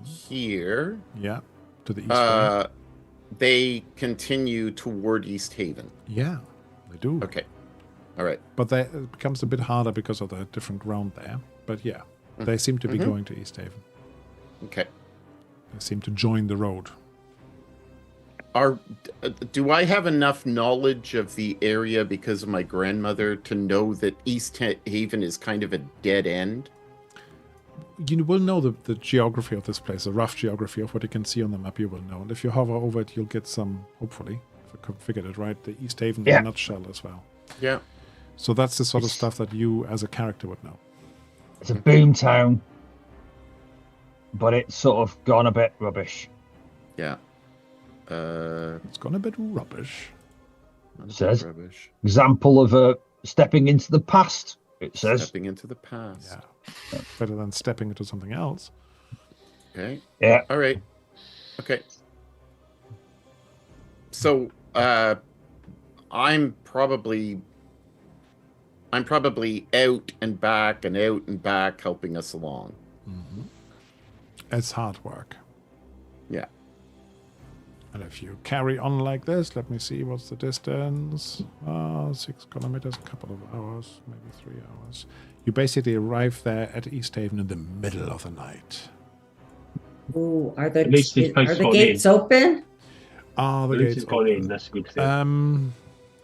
here, Yeah, to the east. way. they continue toward Easthaven. Yeah, they do. Okay. All right. But it becomes a bit harder because of the different ground there. But yeah, they seem to be going to Easthaven. Okay. They seem to join the road. Do I have enough knowledge of the area because of my grandmother to know that Easthaven is kind of a dead end? You will know the geography of this place, the rough geography of what you can see on the map. You will know, and if you hover over it, you'll get some. Hopefully, if I configured it right, the Easthaven in a nutshell as well. Yeah. So that's the sort of stuff that you, as a character, would know. It's a boom town, but it's sort of gone a bit rubbish. Yeah. It's gone a bit rubbish. Says. Rubbish. Example of stepping into the past. It says. Stepping into the past. Yeah, better than stepping into something else. Okay. Yeah. All right. Okay. So, I'm probably out and back helping us along. It's hard work. Yeah. And if you carry on like this, let me see what's the distance. 6 kilometers, a couple of hours, maybe 3 hours. You basically arrive there at Easthaven in the middle of the night. Ooh, are At least this place the got gates in. open? Ah, the At least gates it's gone in. open. That's a good thing.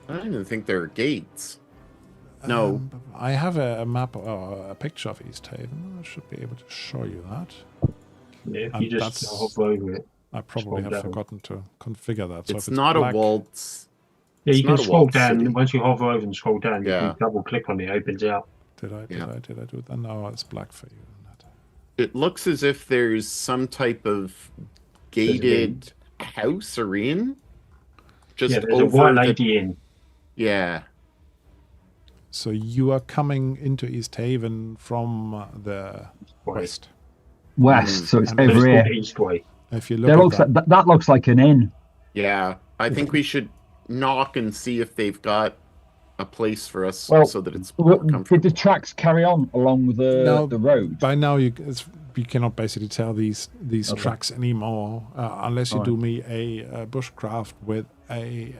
I don't even think there are gates. No. I have a map, a picture of Easthaven. I should be able to show you that. Yeah, if and you just that's- hover over it. I probably Scroll have down. forgotten to configure that. So It's if it's not black, a waltz. Yeah, It's you can not a scroll walled down. city. Once you hover over and scroll down, you Yeah. can double click on it. It opens out. Did I do that? No, it's black for you. That. It looks as if there's some type of gated house or inn. Just Yeah, there's a over white the- lady in. Yeah. So you are coming into Easthaven from the west. West, so it's And So it's over called here. Eastway. If you look That at looks that, like that looks like an inn. Yeah. I think we should knock and see if they've got a place for us Well, so that it's more Did comfortable. the tracks carry on along No, the road? by now you cannot basically tell these tracks anymore unless you do me a bushcraft with a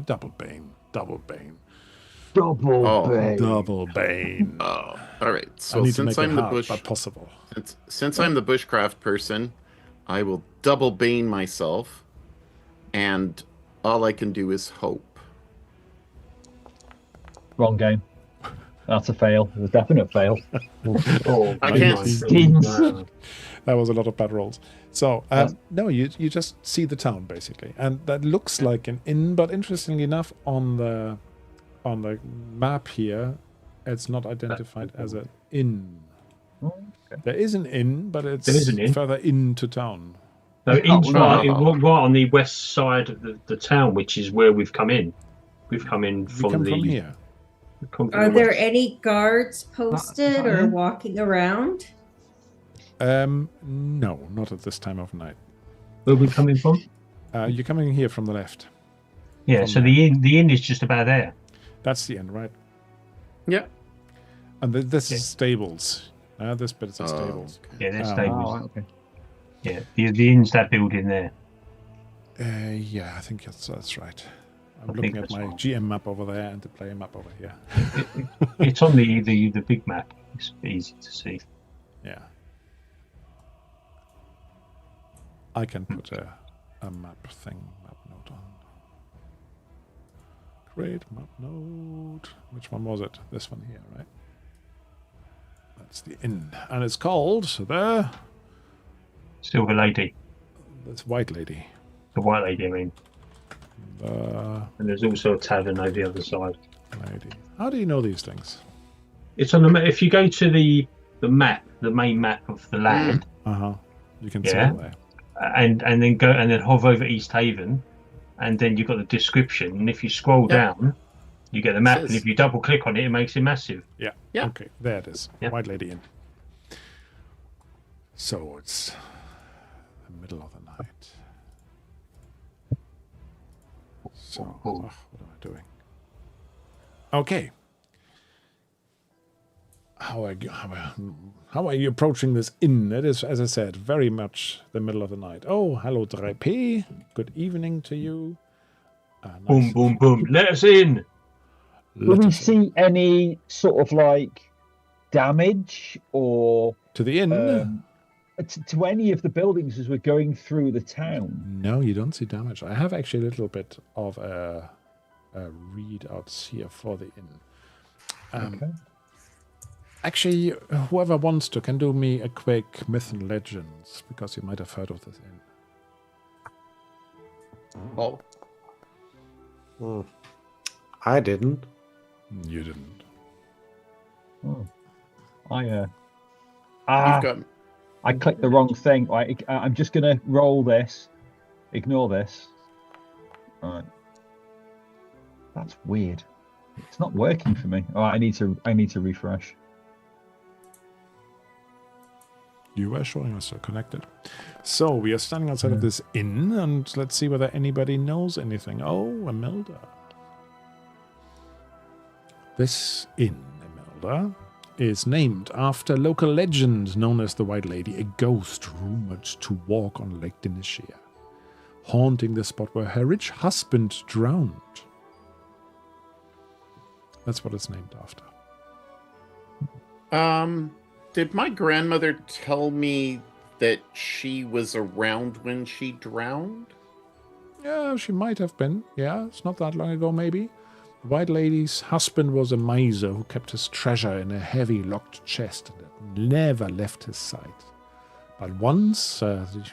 double bane. Double Oh. bay. Double bane. Oh, all right. I So need to make since it I'm the hard, but possible. since I'm the bushcraft person, I will double bane myself, and all I can do is hope. Wrong game. That's a fail. It's a definite fail. Oh, I can't- nice. Skins. Wow. That was a lot of bad rolls. So no, you just see the town basically, and that looks like an inn. But interestingly enough, on the map here, it's not identified as an inn. Okay. There is an inn, but it's There is an inn. further into town. So it's right on the west side of the town, which is where we've come in. We've come in We from come from here. Are there any guards posted or walking around? No, not at this time of night. Where are we coming from? You're coming here from the left. Yeah, From so there. the inn is just about there. That's the inn, right? Yeah. And this is stables. This bit is the Oh, stables. Yeah, there's Oh. stables. Oh, okay. Yeah, the inn's that building there. Yeah, I think that's right. I'm I looking think at that's my right. GM map over there and the player map over here. It's on the big map. It's easy to see. Yeah. I can put a map note on. Great map note. Which one was it? This one here, right? That's the inn. And it's called the Silver Lady, this white lady. the white lady, I mean. The And there's also a tavern over the other side. lady. How do you know these things? It's on the map. If you go to the map, the main map of the land, Uh-huh. You can see Yeah. it there. and then hover over Easthaven, and then you've got the description. And if you scroll Yeah. down, you get the map. And says- if you double click on it, it makes it massive. Yeah. Yeah. Okay, there it is. Yeah. White Lady Inn. So it's the middle of the night. So, Cool. what am I doing? Okay. How are you approaching this inn? It is, as I said, very much the middle of the night. Oh, hello, 3P. Good evening to you. Boom, Nice. boom, boom. Let us in. Will Let we us in. see any sort of like damage or To the inn? to any of the buildings as we're going through the town? No, you don't see damage. I have actually a little bit of a readouts here for the inn. Okay. Actually, whoever wants to can do me a quick myth and legends, because you might have heard of this inn. Oh, I didn't. You didn't. Oh. I you've got I clicked the wrong thing. I'm just gonna roll this. Ignore this. All right. That's weird. It's not working for me. All right, I need to refresh. You were showing us connected. So we are standing outside of this inn, and let's see whether anybody knows anything. Oh, Imelda. This inn, Imelda, is named after local legend known as the White Lady, a ghost rumored to walk on Lake Deniscia, haunting the spot where her rich husband drowned. That's what it's named after. Did my grandmother tell me that she was around when she drowned? Yeah, she might have been. Yeah, it's not that long ago, maybe. The White Lady's husband was a miser who kept his treasure in a heavy locked chest and never left his sight. But once,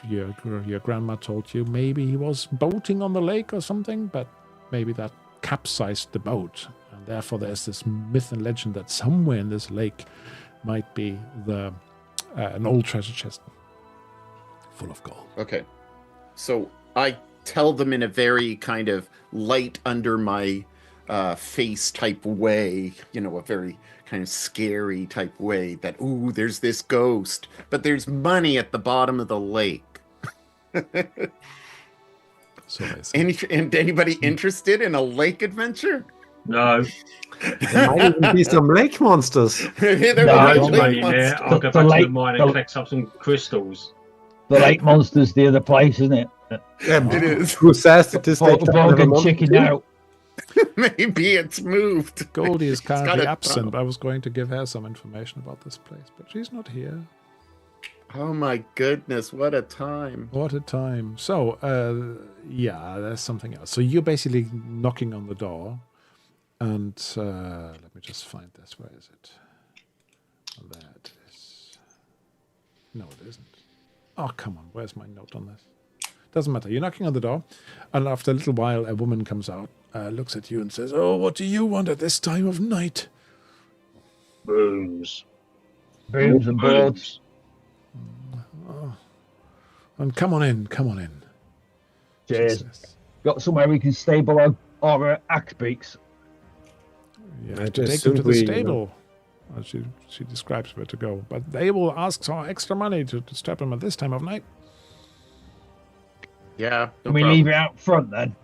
your grandma told you, maybe he was boating on the lake or something, but maybe that capsized the boat. And therefore there's this myth and legend that somewhere in this lake might be an old treasure chest full of gold. Okay. So I tell them in a very kind of light under my face type way, a very kind of scary type way that, ooh, there's this ghost, but there's money at the bottom of the lake. So they say. Anybody interested in a lake adventure? No. There might even be some lake monsters. There No, might be No, it's lake mate, yeah. monsters. I'll go The back to the lake- mine the- and collect up some crystals. The lake monster's the other place, isn't it? It is. Who says that this lake doesn't have a Bogan monster chicken too? out. Maybe it's moved. Goldie is got currently a absent. tunnel. I was going to give her some information about this place, but she's not here. Oh my goodness, what a time. What a time. So, yeah, there's something else. So you're basically knocking on the door, and let me just find this. Where is it? That is... No, it isn't. Oh, come on. Where's my note on this? Doesn't matter. You're knocking on the door, and after a little while, a woman comes out, looks at you and says, "Oh, what do you want at this time of night?" Booms. Booms and boards. Oh. And come on in. Cheers. Jesus. Got somewhere we can stable our axe beaks. You I have to just take them to the simply, stable. She describes where to go. But they will ask for extra money to strap them at this time of night. Yeah. No Can we problem. leave it out front then?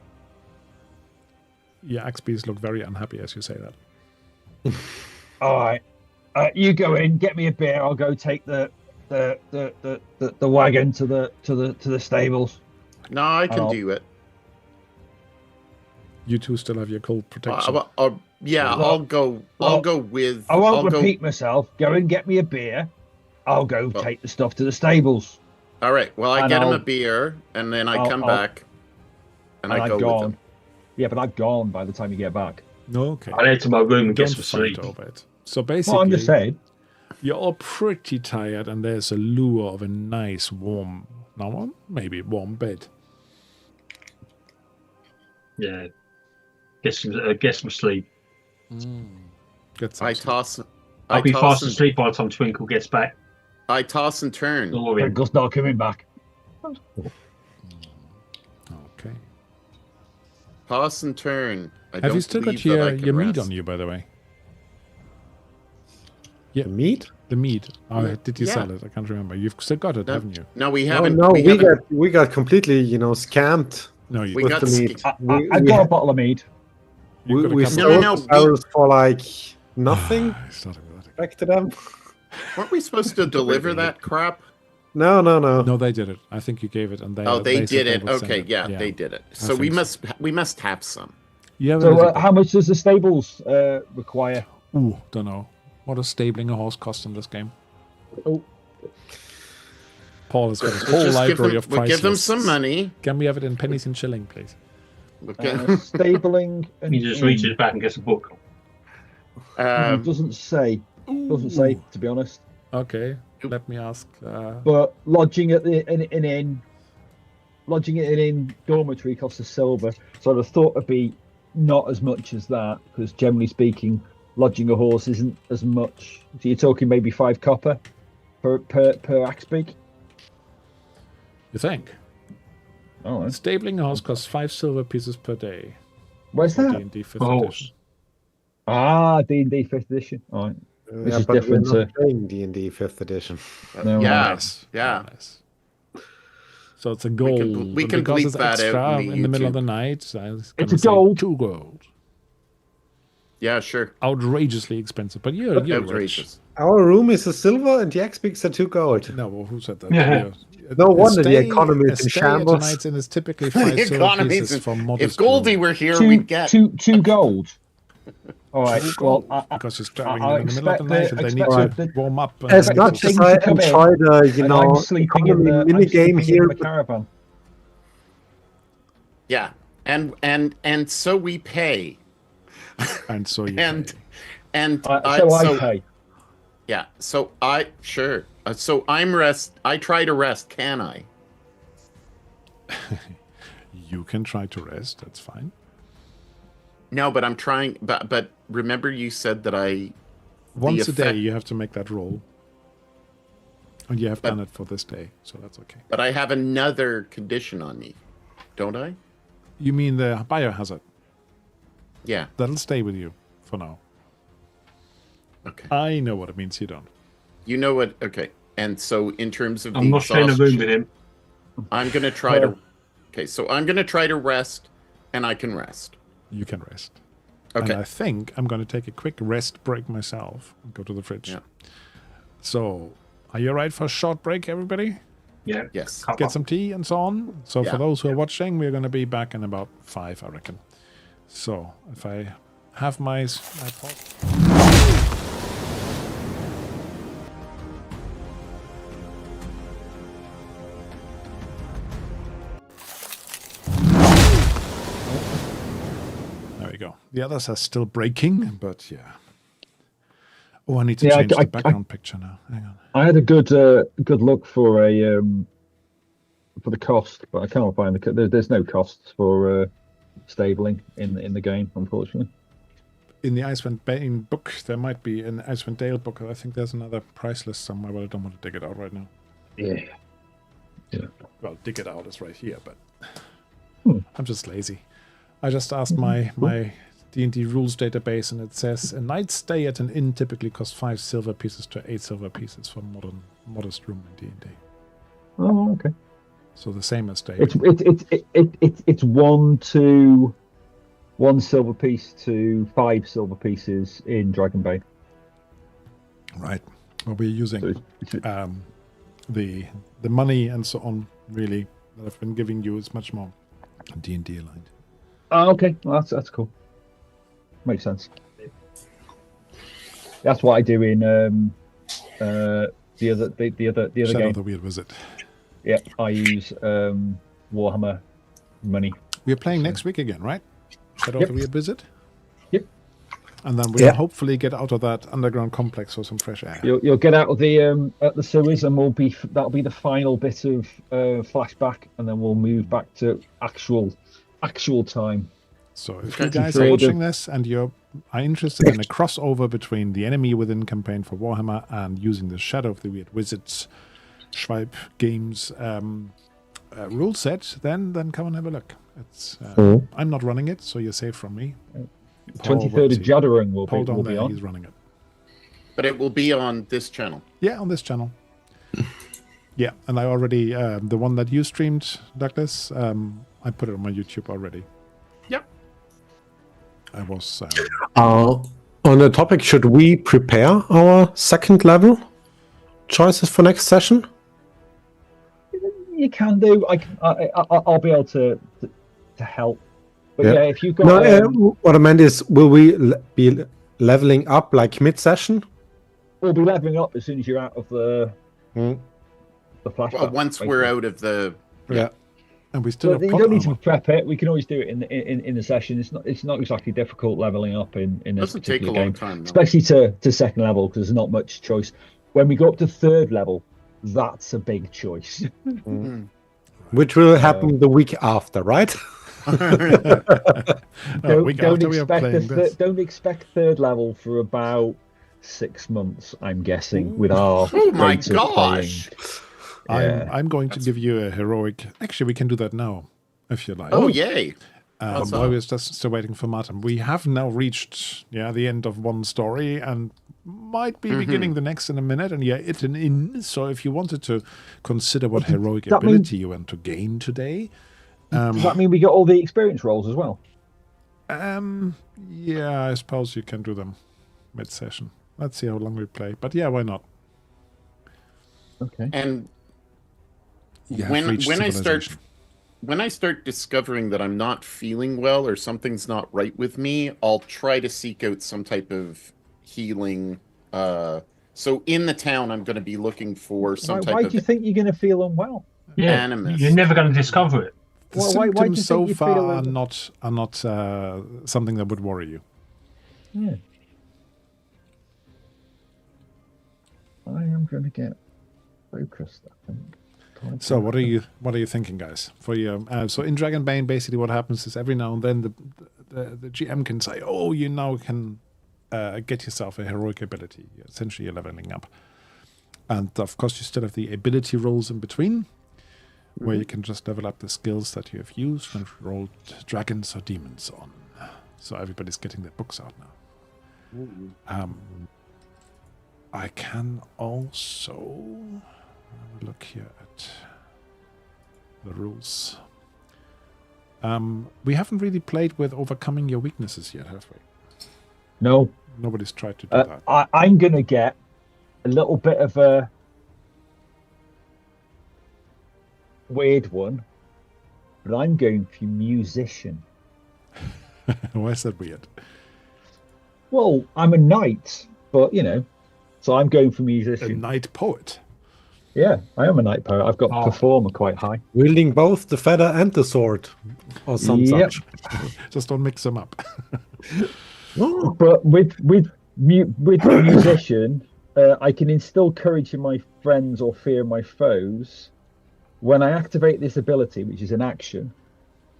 Your axe bees look very unhappy as you say that. All right. You go in, get me a beer. I'll go take the wagon to the stables. No, I can I'll- do it. You two still have your cold protection. Yeah, Well, I'll go. I'll go with. I won't I'll repeat myself. Go and get me a beer. I'll go take the stuff to the stables. All right. Well, I And get him a I'll- beer, and then I I'll- come I'll- back, and I I've go with gone. him. Yeah, but I've gone by the time you get back. Okay. I head to my room and get Don't some fight sleep. over it. So Well, basically, I'm just saying. you're all pretty tired, and there's a lure of a nice warm, maybe warm bed. Yeah. Get some sleep. Get some I sleep. toss. I'll I be toss fast and, asleep by the time Twinkle gets back. I toss and turn. Snoring. Twinkle's not coming back. Okay. Toss and turn. I Have don't you still got believe that I your can meat rest. on you, by the way? The meat? The meat. Oh, did you Yeah. sell it? I can't remember. You've still got it, No, haven't you? No, we No, haven't. no, we haven't. we got completely, scammed No, you We with got the meat. sk- I've got a bottle of mead. you've got a We couple sold No, the we- barrels for like nothing It's not exotic. back to them. Weren't we supposed to deliver that crap? No. No, they did it. I think you gave it, and they. Oh, they said did they it. would send Okay, yeah, they did it. So we think so. must have some. You have a So, little bit. how much does the stables require? Ooh, don't know. What does stabling a horse cost in this game? Oh. Paul has got his We'll whole just give library them, of we'll price give them lists. some money. Can we have it in pennies and shilling, please? We'll get- Stabling and He just inn. reaches back and gets a book. It doesn't say. Doesn't say, to be honest. Okay, let me ask. But lodging at an inn, lodging at an inn dormitory costs a silver. So I'd have thought it'd be not as much as that, because generally speaking, lodging a horse isn't as much. So you're talking maybe 5 copper per axe beak. You think? Oh, Stabling a horse costs 5 silver pieces per day. where's for that? D&D 5th Oh. edition. Ah, D&D 5th edition. All right. This is but different we're not to- playing D&D 5th edition. No, yeah, Nice. yeah. Nice. So it's a gold. we but can because bleep it's that out extra in the in the middle of YouTube. the night. So I was It's gonna a say gold. 2 gold. Yeah, sure. Outrageously expensive, but you're rich. Outrageous. Our room is a silver and the X-Peaks are 2 gold. No, well, who said that? Yeah. No A wonder the stay- economy a is in stay shambles. at tonight's inn is typically 5 The silver economy's pieces in- for If modest Goldie room. were here, we'd get. two gold. All right. Well, because she's traveling I in the middle of the expect night the- and they expect need to the- warm up. And As they need much to- as things I to come in, enjoy the, and I'm sleeping in economy the mini game here, the caravan. Yeah, and so we pay, and so you and pay. and I pay. yeah. So sure. So I'm rest. I try to rest. Can I? You can try to rest. That's fine. No, but I'm trying. But remember, you said that I. Once a day, effect- you have to make that roll. And you have done it for this day, so that's okay. But I have another condition on me, don't I? You mean the biohazard? Yeah. That'll stay with you for now. Okay. I know what it means. You don't. You know what? Okay. And so, in terms of I'm the not sharing a room with him. I'm gonna try to. Okay, so I'm gonna try to rest, and I can rest. You can rest. Okay. And I think I'm going to take a quick rest break myself and go to the fridge. Yeah. So, are you all right for a short break, everybody? Yeah. Yes. Cup Get up. some tea and so on. So, Yeah. for those who are watching, we're going to be back in about 5, I reckon. So, if I have my pause. There we go. The others are still breaking, but yeah. Oh, I need to Yeah, change I- the background picture now. Hang on. I had a good look for a for the cost, but I can't find there's no costs for stabling in the game, unfortunately. In the Icewind Bane book, there might be an Icewind Dale book. I think there's another price list somewhere, but I don't want to dig it out right now. Yeah. Well, dig it out is right here, but Hmm. I'm just lazy. I just asked my D&D rules database, and it says a night's stay at an inn typically costs 5 silver pieces to 8 silver pieces for modest room in D&D. Oh, okay. So the same as day. It's 1 silver piece to 5 silver pieces in dragonbane. Right. Well, we're using So it's- the money and so on, really, that I've been giving you is much more D&D aligned. Oh, okay. Well, that's cool. Makes sense. That's what I do in the other Shadow game. of the Weird Wizard. Yeah, I use Warhammer money. We're playing next week again, right? Shadow of the Weird Wizard? Yep. And then we'll hopefully get out of that underground complex for some fresh air. You'll get out of the sewers, and that'll be the final bit of flashback, and then we'll move back to actual time. So if you guys are watching this and are interested in a crossover between the Enemy Within campaign for Warhammer and using the Shadow of the Weird Wizards Schweib Games rule set, then come and have a look. It's I'm not running it, so you're safe from me. 23rd of Djachroum will be on. He's running it. But it will be on this channel. Yeah, on this channel. Yeah, and I already the one that you streamed, Douglas. I put it on my YouTube already. Yep. I was. On the topic, should we prepare our second level choices for next session? You can do. I'll be able to help. But Yeah. yeah, if you've got, What I meant is, will we be leveling up like mid-session? we'll be leveling up as soon as you're out of the flashback. Well, once we're out of the Yeah. And we still So have you plot don't need to armor. prep it. We can always do it in the session. It's not exactly difficult leveling up in this doesn't take a particular long game, time. Though. especially to second level, because there's not much choice. When we go up to third level, that's a big choice. Which will happen the week after, right? A week after we are playing this. Don't expect third level for about 6 months, I'm guessing, with our Oh my rate of gosh! playing. Yeah. I'm going to give you a heroic. Actually, we can do that now, if you like. Oh yay! What's While up? we're just still waiting for Martin, we have now reached the end of one story and might be beginning the next in a minute. And it's an inn. So if you wanted to consider what heroic that mean- ability you want to gain today, Does that mean we got all the experience rolls as well? yeah, I suppose you can do them mid-session. Let's see how long we play. But yeah, why not? Okay. And You have when reached I civilization. start discovering that I'm not feeling well or something's not right with me, I'll try to seek out some type of healing. So in the town, I'm going to be looking for some Why type do you of think you're going to feel unwell? Yeah, animus. you're never going to discover it. The Why do you symptoms so think you far feel are not something that would worry you. Yeah. I am going to get focused, I think. So what are you thinking, guys? For your so in Dragonbane, basically what happens is every now and then the GM can say, "Oh, you now can get yourself a heroic ability." Essentially, you're leveling up, and of course, you still have the ability rolls in between, where you can just level up the skills that you have used and rolled dragons or demons on. So everybody's getting their books out now. I can also have a look here at the rules. We haven't really played with overcoming your weaknesses yet, have we? No. Nobody's tried to do that. I'm going to get a little bit of a weird one, but I'm going for musician. Why is that weird? Well, I'm a knight, but so I'm going for A musician. knight poet. Yeah, I am a knight poet. I've got Oh. performer quite high. Wielding both the feather and the sword, or some Yep. such. Just don't mix them up. But with musician, I can instill courage in my friends or fear my foes, when I activate this ability, which is an action,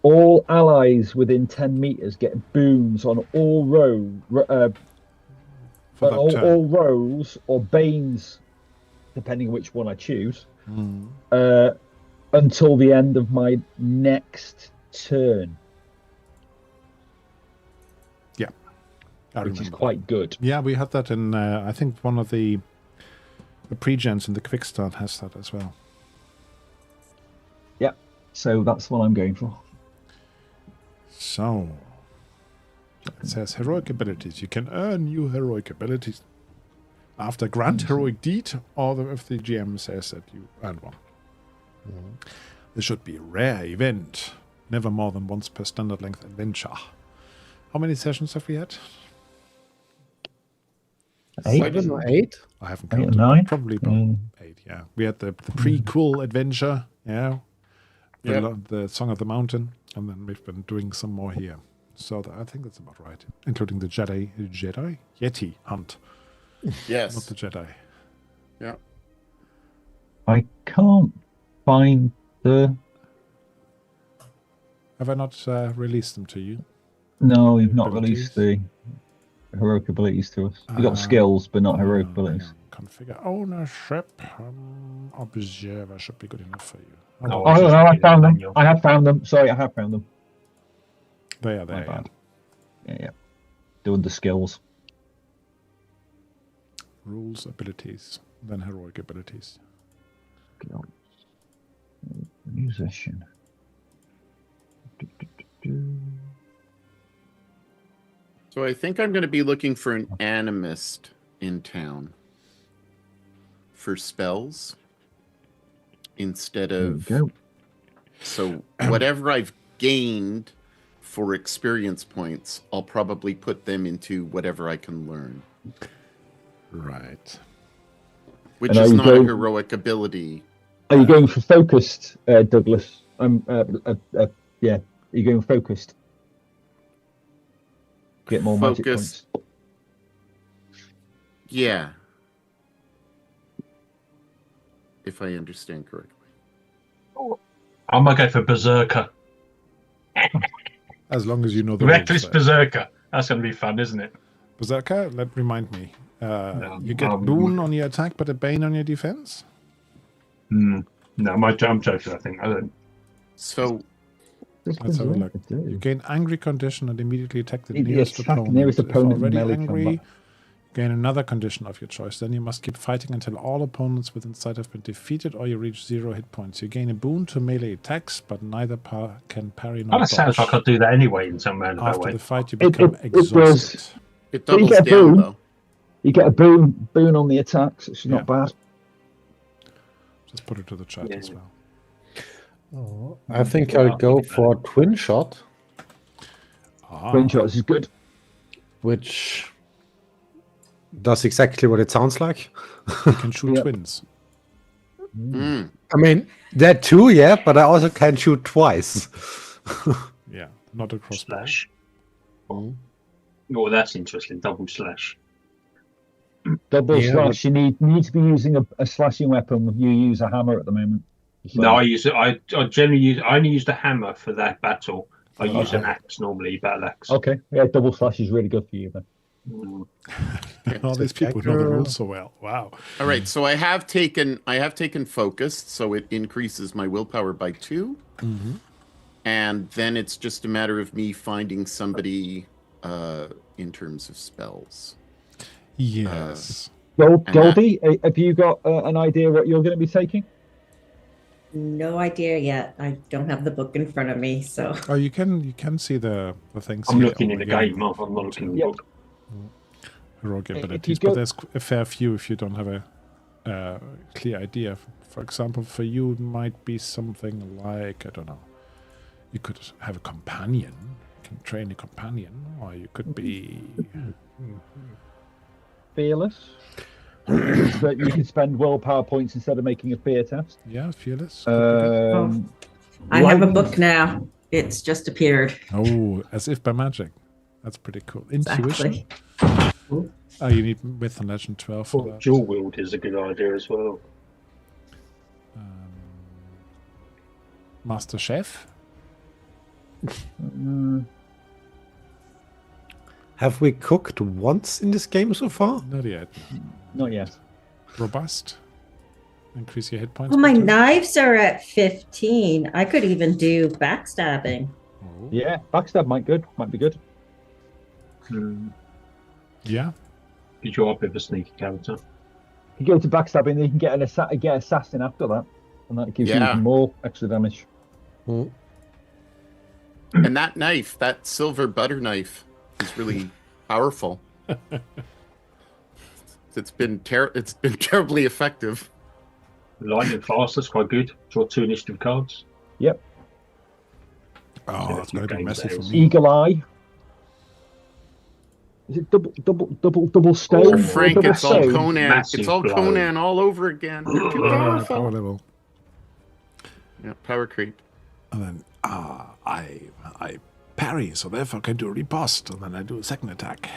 all allies within 10 meters get boons on all all rows or banes, depending on which one I choose, until the end of my next turn. Yeah, which is quite good. Yeah, we had that in, I think one of the pre-gens in the quick start has that as well. Yeah, so that's what I'm going for. So, it says heroic abilities. You can earn new heroic abilities after grant heroic deed, or if the GM says that you earn one. This should be a rare event, never more than once per standard length adventure. How many sessions have we had? 7 or 8? I haven't 8 or counted. 9? Probably about 8, yeah. We had the prequel adventure, yeah. The Song of the Mountain, and then we've been doing some more here. So I think that's about right, including the Yeti hunt. Yes. Not the Jedi. Yeah. I can't find the... Have I not released them to you? No, you've not Abilities? released the heroic abilities to us. You've got skills, but not heroic hang abilities. on. Configure ownership. Observer should be good enough for you. Oh, Oh, no, I found them. I have found them. Sorry, I have found them. They are My there. Yeah. bad. Yeah. Doing the skills. Rules, abilities, then heroic abilities. Musician. So I think I'm going to be looking for an animist in town for spells instead of. There you go. So whatever I've gained for experience points, I'll probably put them into whatever I can learn, Right. which And is are you not a going- heroic ability. Are you going for focused, Douglas? Yeah. Are you going focused? Get more magic Focus. points. Yeah. If I understand correctly. I'm gonna go for Berserker. As long as you know the Reckless rules. Berserker. That's gonna be fun, isn't it? Berserker, remind me. You get boon on your attack, but a bane on your defense? No, I'm joking. I think I don't. So Let's have a look. You gain angry condition and immediately attack the Yes, nearest attack opponent. nearest If opponent already melee angry, combat. gain another condition of your choice. Then you must keep fighting until all opponents within sight have been defeated or you reach 0 hit points. You gain a boon to melee attacks, but neither can parry nor Well, that sounds dodge. like I'd do that anyway in some roundabout After way. the fight, you become it exhausted. was- it But you doubles get a down boon. though. You get a boon on the attacks, which is not bad. Just put it to the chat Yeah. as well. I think I'll go for Twin Shot, Twin shots is good. which does exactly what it sounds like. You can shoot Yep. twins. Mm. I mean, that too, yeah, but I also can shoot twice. Yeah, not a crossbow. Slash. Oh, that's interesting. Double slash. Double Yeah, slash. You need to be using a slashing weapon. You use a hammer at the moment. So- No, I use it. I generally use. I only use the hammer for that battle. I use an axe normally, battle axe. Okay. Yeah, double slash is really good for you then. All these people know the rules so well. Wow. All right, so I have taken focused, so it increases my willpower by 2. And then it's just a matter of me finding somebody in terms of spells. Yes. Goldie, have you got an idea what you're going to be taking? No idea yet. I don't have the book in front of me, so Oh, you can see the things. I'm here looking in over the here. game. I'm not looking in the Yep. book. Heroic If you abilities, go- but there's a fair few if you don't have a clear idea. For example, for you, it might be something like, I don't know, you could have a companion, you can train a companion, or you could be. Fearless. But you can spend willpower points instead of making a fear test. Yeah, fearless. could be good. I have a lightning- book now. It's just appeared. Oh, as if by magic. That's pretty cool. Intuition. Exactly. Oh, you need Myth and Legend 12 for Well, that. dual wield is a good idea as well. Master Chef? Have we cooked once in this game so far? Not yet. Not yet. Robust. Increase your hit points. Oh, my per turn. knives are at 15. I could even do backstabbing. Oh. Yeah, backstab might be good. Yeah. Because you're a bit of a sneaky character. You go to backstabbing, then you can get assassin after that, and that gives you Yeah. even more extra damage. Mm. And that knife, that silver butter knife, is really powerful. It's been terribly effective. Lightning fast, that's quite good. Draw 2 initiative cards. Yep. Oh, that's going to be messy for me. Eagle Eye. Is it double stone? Oh, or Frank, double it's all stone? Conan. Massive It's all blow. Conan all over again. You're too Power powerful. level. Yeah, power creep. And then, I parry, so therefore I can do a riposte, and then I do a second attack.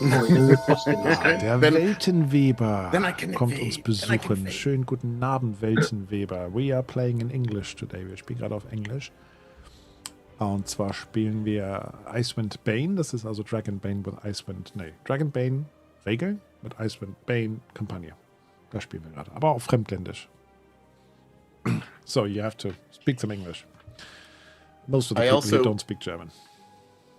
Der Then- Weltenweber then I can kommt evade. uns Then I can besuchen. evade. Schönen guten Abend, Weltenweber. We are playing in English today. Wir spielen gerade auf Englisch. Und zwar spielen wir Icewind Bane. Das ist also Dragonbane with Dragonbane Regeln mit Icewind Bane Kampagne. Da spielen wir gerade. Aber auch fremdländisch. So, you have to speak some English. Most of the I people here also- don't speak German.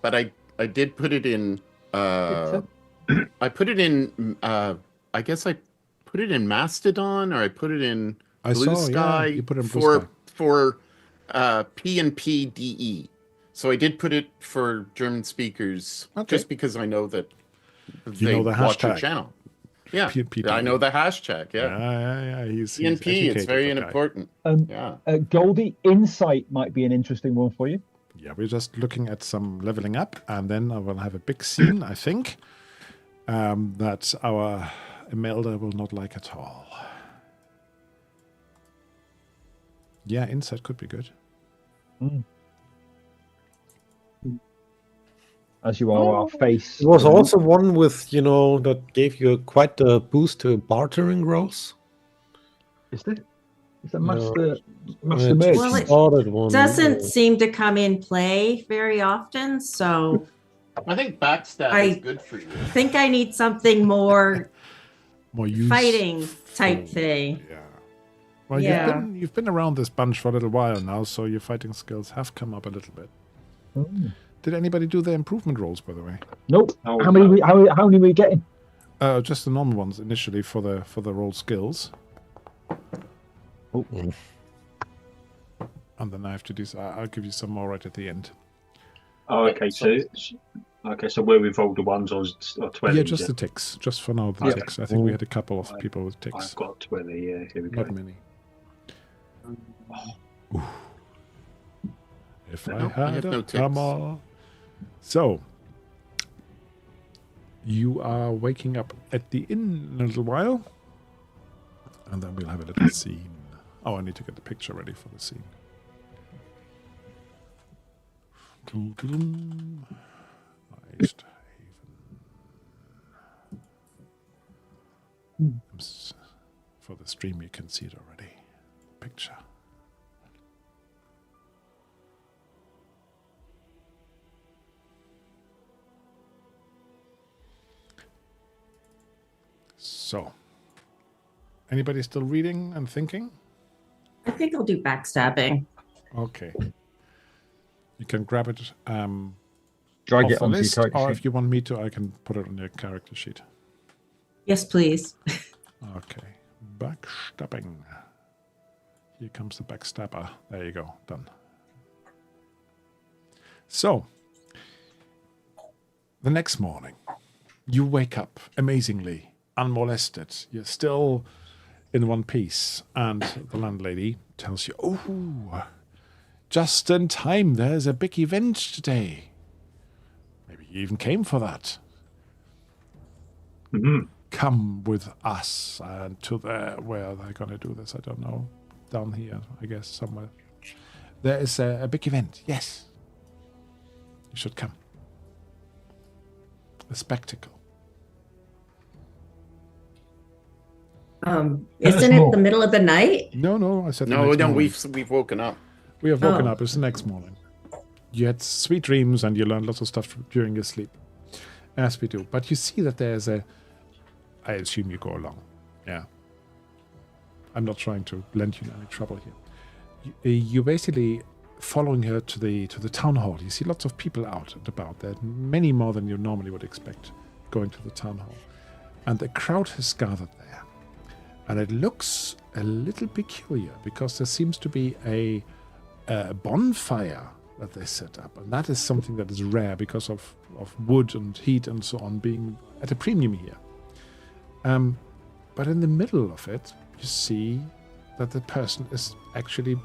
But I did put it in. I put it in. I guess I put it in Mastodon, or I put it in I Blue saw, Sky yeah, you put it in Blue for Sky. PNPDE. So I did put it for German speakers, Okay. just because I know that You they know the watch your hashtag. channel. Yeah, PNP. I know the hashtag. Yeah, Yeah. He's PNP. It's educated, very that guy. important. Um, Yeah. Goldie, Insight might be an interesting one for you. Yeah, we're just looking at some leveling up, and then I will have a big scene, I think, that our Imelda will not like at all. Yeah, Insight could be good. As you are our face. There was also one with, that gave you quite a boost to bartering rolls. Is there? Is that No. Master It's Mage? Well, it started one. Doesn't seem to come in play very often, so I think backstab I- is good for you. I think I need something more More use fighting type for- thing. Yeah. Well, Yeah. you've been around this bunch for a little while now, so your fighting skills have come up a little bit. Did anybody do the improvement rolls, by the way? Nope. Oh, How many? How many were we getting? Just the normal ones initially for the roll skills. Oh. And then I have to do. I'll give you some more right at the end. Oh, okay. So where we've rolled the ones on 20. Yeah, just the ticks. Just for now, the Okay. ticks. I think we had a couple of people with ticks. I've got 20. Yeah, here we go. Not many. Ooh. If I Nope, I had have a no ticks. hammer. So, you are waking up at the inn in a little while. And then we'll have a little scene. Oh, I need to get the picture ready for the scene. Doo-doo-dum. Easthaven. For the stream, you can see it already. Picture. So, anybody still reading and thinking? I think I'll do backstabbing. Okay. You can grab it Drag off it the onto your list, character or sheet. if you want me to, I can put it on your character sheet. Yes, please. Okay. Backstabbing. Here comes the backstabber. There you go. Done. So, the next morning, you wake up amazingly, unmolested. You're still in one piece, and the landlady tells you, "Oh, just in time. There's a big event today. Maybe you even came for that. Mhm. Come with us and to where they're going to do this. I don't know. Down here, I guess, somewhere. There is a big event. Yes. You should come. A spectacle. Isn't it the middle of the night? No, I said the No, next no, morning. we've woken up. We have woken Oh. up. It's the next morning. You had sweet dreams and you learned lots of stuff during your sleep, as we do. But you see that there's a... I assume you go along. Yeah. I'm not trying to lend you any trouble here. You're basically following her to the town hall. You see lots of people out and about. There are many more than you normally would expect going to the town hall. And a crowd has gathered there. And it looks a little peculiar because there seems to be a bonfire that they set up. And that is something that is rare because of wood and heat and so on being at a premium here. But in the middle of it, you see that the person is actually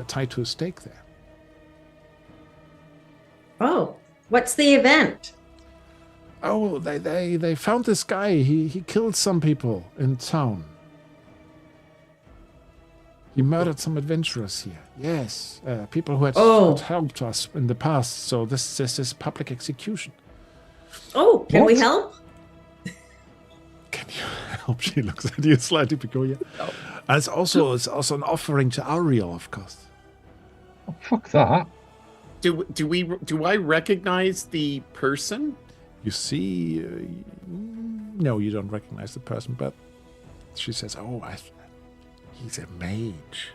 tied to a stake there. Oh, what's the event? Oh, they found this guy. He killed some people in town. He murdered some adventurers here. Yes, people who had helped us in the past. So this is public execution. Oh, can we help? Can you help? She looks at you slightly peculiar. And it's also an offering to Ariel, of course. Oh, fuck that. Do I recognize the person? You see, no, you don't recognize the person, but she says, he's a mage.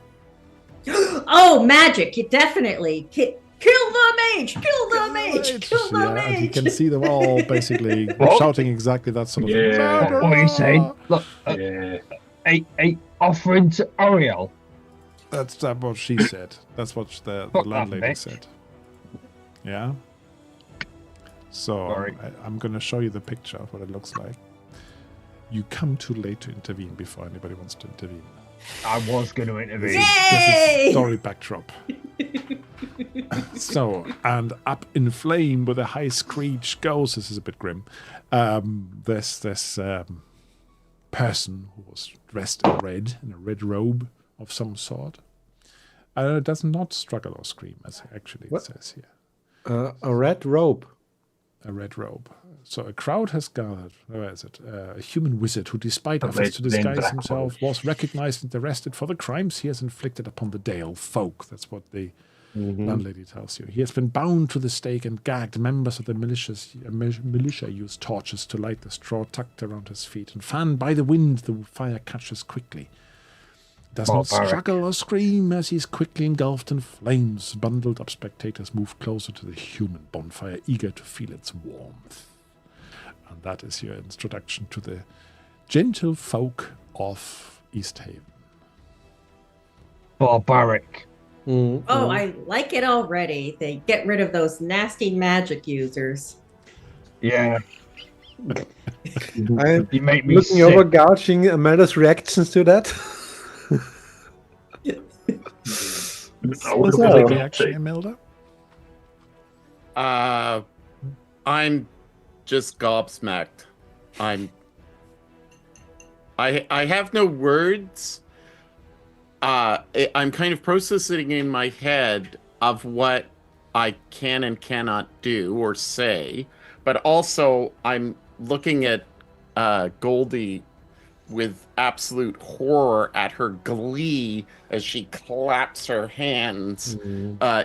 Oh, magic! You definitely kill the mage! Kill the mage! Kill the mage! You can see them all basically shouting exactly that sort of thing. Yeah. What are you saying? Look, Yeah. a offering to Ariel. That's what she said. That's what the Fuck that landlady bitch. said. Yeah. So Sorry. I'm going to show you the picture of what it looks like. You come too late to intervene before anybody wants to intervene. I was going to intervene. This Yay! is story backdrop. So, and up in flame with a high screech goes. This is a bit grim. This person who was dressed in a red robe of some sort. Does not struggle or scream, as actually it says here. A red robe. A red robe. So a crowd has gathered. Where is it? A human wizard who, despite A efforts to red disguise black himself, robe. was recognized and arrested for the crimes he has inflicted upon the Dale folk. That's what the landlady tells you. He has been bound to the stake and gagged. Members of the militia use torches to light the straw tucked around his feet, and fanned by the wind, the fire catches quickly. Does not Barbaric. struggle or scream as he is quickly engulfed in flames. Bundled up spectators move closer to the human bonfire, eager to feel its warmth. And that is your introduction to the gentle folk of Easthaven. Barbaric. Mm, Oh, I like it already. They get rid of those nasty magic users. Yeah. I'm You make me looking sick. over, gouging Amanda's reactions to that. I would What's have up? liked Reaction, to. Imelda? I'm just gobsmacked. I have no words. I'm kind of processing in my head of what I can and cannot do or say, but also I'm looking at Goldie with absolute horror at her glee as she claps her hands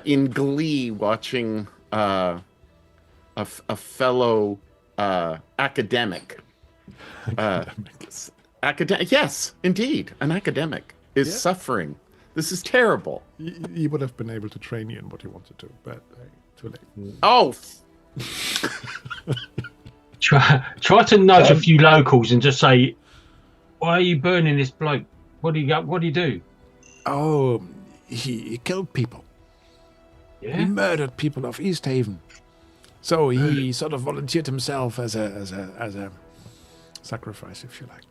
in glee, watching a fellow academic. Yes, indeed, an academic is suffering. This is terrible. You would have been able to train you in what you wanted to, but too late. Oh, Try to nudge a few locals and just say, "Why are you burning this bloke? What do you got? What do you do?" Oh, he killed people. He Yeah. murdered people of Easthaven. So he sort of volunteered himself as a sacrifice, if you like.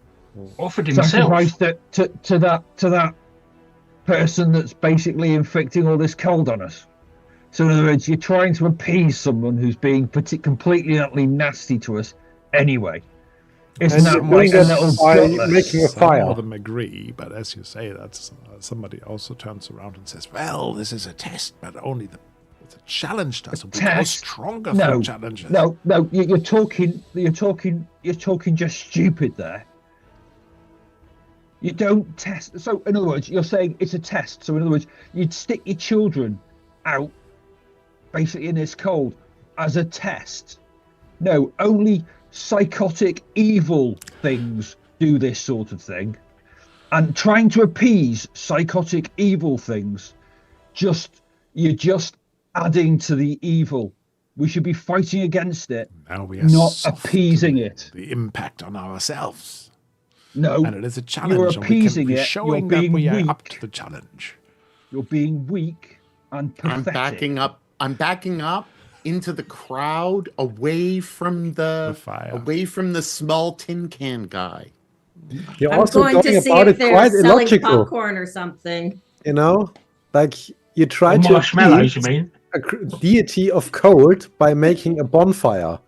Offered himself. Sacrifice that to that person that's basically inflicting all this cold on us. So in other words, you're trying to appease someone who's being completely and utterly nasty to us anyway. Isn't And that you're like doing a that little by gutless? making a Some fire. of them agree, but as you say, that's somebody also turns around and says, "Well, this is a test, but only it's a challenge to us. We grow test? stronger No, for challenges." No, you're talking just stupid there. You don't test. So, in other words, you're saying it's a test. So, in other words, you'd stick your children out, basically in this cold, as a test. No, only psychotic, evil things do this sort of thing. And trying to appease psychotic, evil things, you're just adding to the evil. We should be fighting against it, Now we are not softening appeasing it. the impact on ourselves. No, And it is a challenge. you're and we appeasing can be it. showing You're that we being are up weak. to the challenge. You're being weak and I'm pathetic. backing up. I'm backing up into the crowd, away from The fire. away from the small tin can guy. You're I'm also going to going see about if it they're quite selling illogical. popcorn or something. You know, like you try to Marshmallows, you appease mean? a deity of cold by making a bonfire.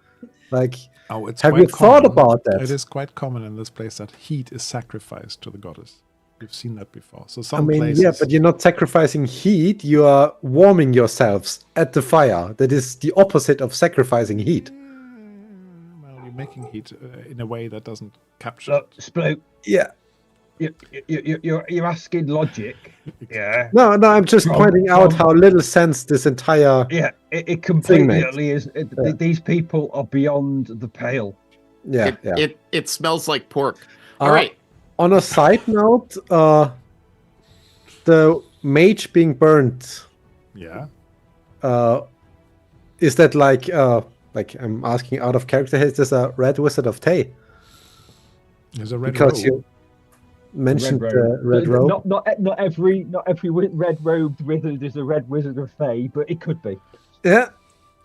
Like, Oh, it's have quite you thought common. about that? It is quite common in this place that heat is sacrificed to the goddess. We've seen that before. So I some mean, places. yeah, but you're not sacrificing heat. You are warming yourselves at the fire. That is the opposite of sacrificing heat. Well, you're making heat in a way that doesn't capture Look, it. Sploot, Yeah. you're asking logic. Yeah. No, I'm just From- pointing out from- how little sense this entire. Yeah, it completely mate. is. Yeah. These people are beyond the pale. Yeah, yeah. It smells like pork. Uh, All right. On a side note, the mage being burnt, Yeah. is that like I'm asking out of character here, is this a red wizard of Tay? There's a red Because robe. you mentioned Red the robe. red robe. Not every red robed wizard is a red wizard of Fey, but it could be. Yeah.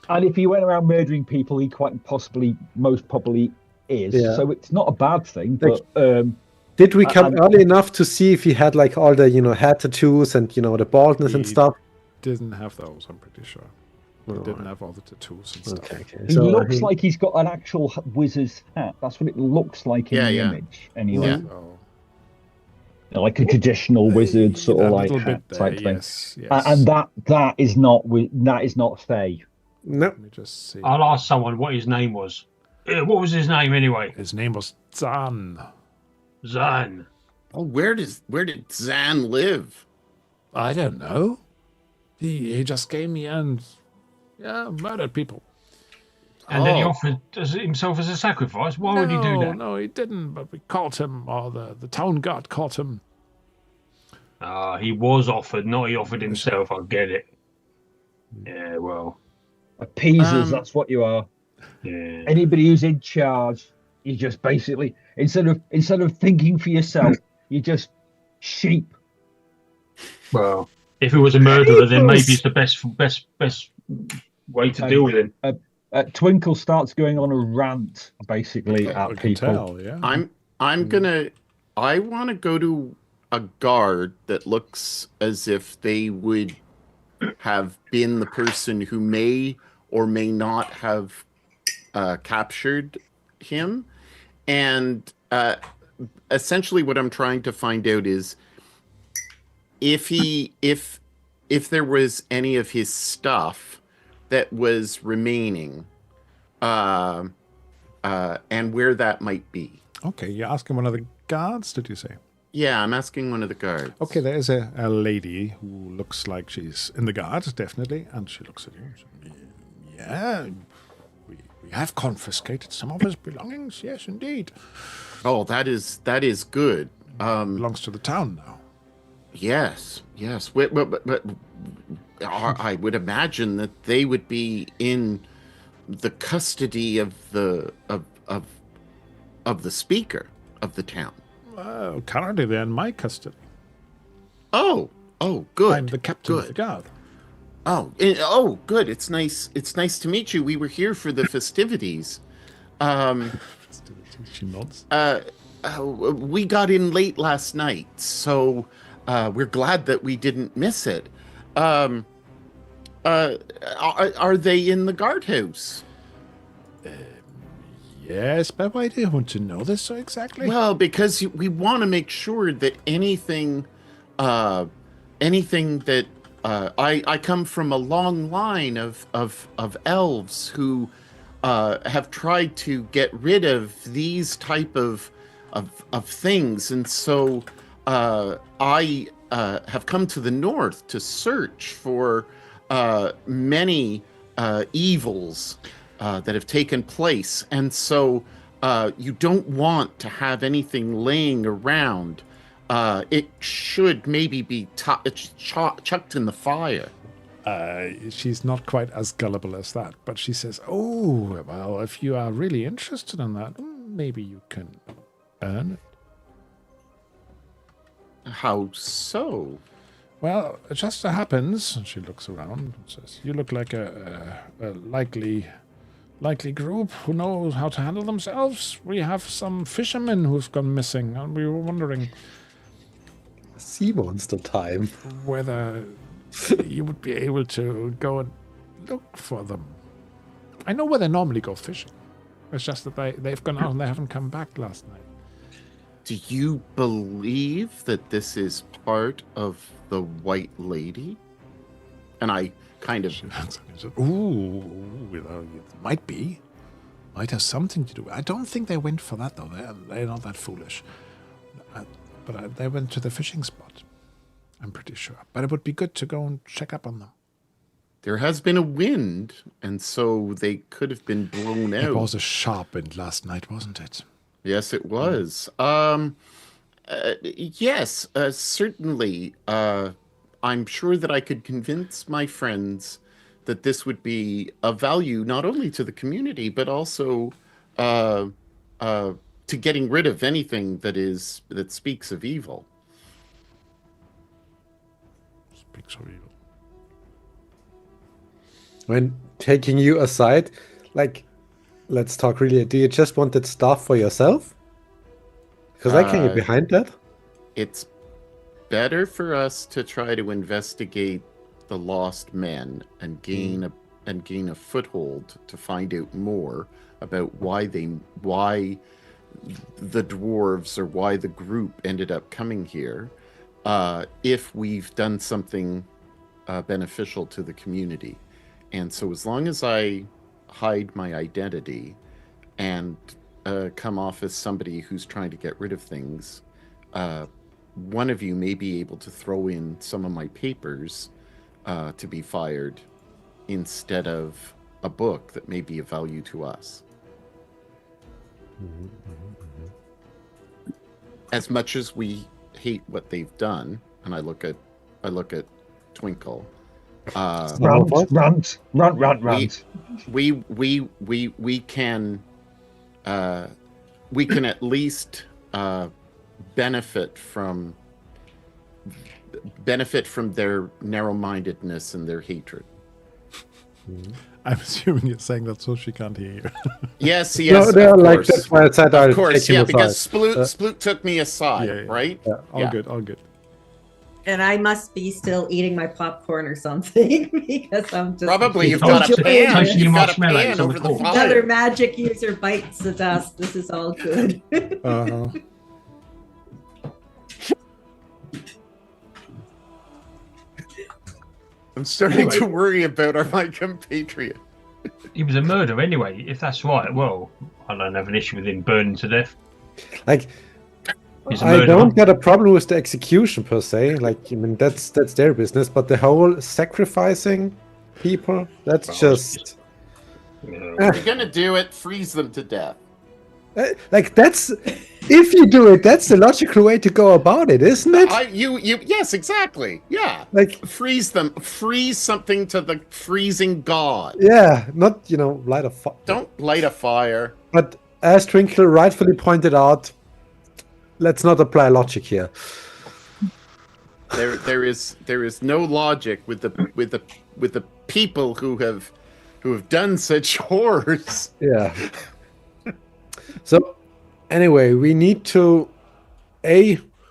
And if he went around murdering people, he most probably is. Yeah. So it's not a bad thing. Like- But Did we come and- early enough to see if he had like all the head tattoos and the baldness and He stuff? Didn't have those, I'm pretty sure. He Oh, didn't have all the tattoos and stuff. Okay. he looks like he's got an actual wizard's hat. That's what it looks like in Yeah, the yeah. image. Anyway, Yeah. So, like a traditional wizard sort a of like little hat bit type there, thing. yes, yes. And that is not Fey. No. Let me just see. I'll ask someone what his name was. What was his name anyway? His name was Zan. Zan. Oh, where did Zan live? I don't know. He just came here and murdered people. And then he Oh. offered himself as a sacrifice. Why would he do that? No, he didn't. But we caught him, or the town guard caught him. He was offered, not he offered himself. I get it. Yeah, well, Appeasers, that's what you are. yeah. Anybody who's in charge, you just basically instead of thinking for yourself, you just sheep. Well, if it was a murderer, then maybe it's the best way to deal with him. Twinkle starts going on a rant basically I at can people. tell, yeah. I want to go to a guard that looks as if they would have been the person who may or may not have captured him, and essentially what I'm trying to find out is if there was any of his stuff that was remaining, and where that might be. Okay, you're asking one of the guards, did you say? Yeah, I'm asking one of the guards. Okay, there is a lady who looks like she's in the guards, definitely, and she looks at you. Yeah, we have confiscated some of his belongings. Yes, indeed. Oh, that is good. Belongs to the town now. Yes. But I would imagine that they would be in the custody of the speaker of the town. Currently, they're in my custody. Oh, good. I'm the captain of the Good. guard. Oh, good. It's nice. It's nice to meet you. We were here for the festivities. She nods. We got in late last night, so we're glad that we didn't miss it. Are they in the guardhouse? Yes, but why do you want to know this so exactly? Well, because we want to make sure that anything that I come from a long line of elves who have tried to get rid of these type of of things, and so I have come to the north to search for many evils that have taken place, and so you don't want to have anything laying around. It should maybe be chucked in the fire. She's not quite as gullible as that, but she says, "Oh, well, if you are really interested in that, maybe you can earn it." How so? Well, it just so happens, and she looks around and says, "You look like a likely group who knows how to handle themselves. We have some fishermen who've gone missing, and we were wondering Sea monster time. whether you would be able to go and look for them. I know where they normally go fishing. It's just that they've gone out and they haven't come back last night." Do you believe that this is part of the White Lady? And I kind of... Ooh, it might be. Might have something to do. I don't think they went for that, though. They're not that foolish. But they went to the fishing spot. I'm pretty sure. But it would be good to go and check up on them. There has been a wind, and so they could have been blown out. It was a sharp wind last night, wasn't it? Yes, it was. Yes, certainly. I'm sure that I could convince my friends that this would be of value not only to the community, but also to getting rid of anything that speaks of evil. Speaks of evil. When taking you aside, like, let's talk really. Do you just want that stuff for yourself? Because I can get behind that. It's better for us to try to investigate the lost men and gain a foothold to find out more about why the dwarves or why the group ended up coming here. If we've done something beneficial to the community, and so as long as I hide my identity and come off as somebody who's trying to get rid of things, one of you may be able to throw in some of my papers to be fired instead of a book that may be of value to us. As much as we hate what they've done, and I look at Twinkle. Rant. We can at least benefit from their narrow-mindedness and their hatred. I'm assuming you're saying that so she can't hear you. Yes, No, they're like, that's why I said of course, yeah, because Sploot took me aside, Yeah. right? Yeah. All good. And I must be still eating my popcorn or something because I'm just Probably you've Oh, got a enjoying pan. it. You've got a Marshmallows pan on over the the coals. fire. Another magic user bites the dust. This is all good. Uh-huh. I'm starting to worry about my compatriot. He was a murderer anyway. If that's right, well, I don't have an issue with him burning to death. Like, He's a I murderer. don't get a problem with the execution per se. Like, I mean, that's their business. But the whole sacrificing people, that's Well, just If you're gonna do it, freeze them to death. like, that's, if you do it, that's the logical way to go about it, isn't it? Yes, exactly. Yeah. Like, Freeze them. Freeze something to the freezing god. yeah, not, light a fire. Don't light a fire. But as Twinkle rightfully pointed out, let's not apply logic here. There is no logic with the people who have done such horrors. Yeah. So, anyway, we need to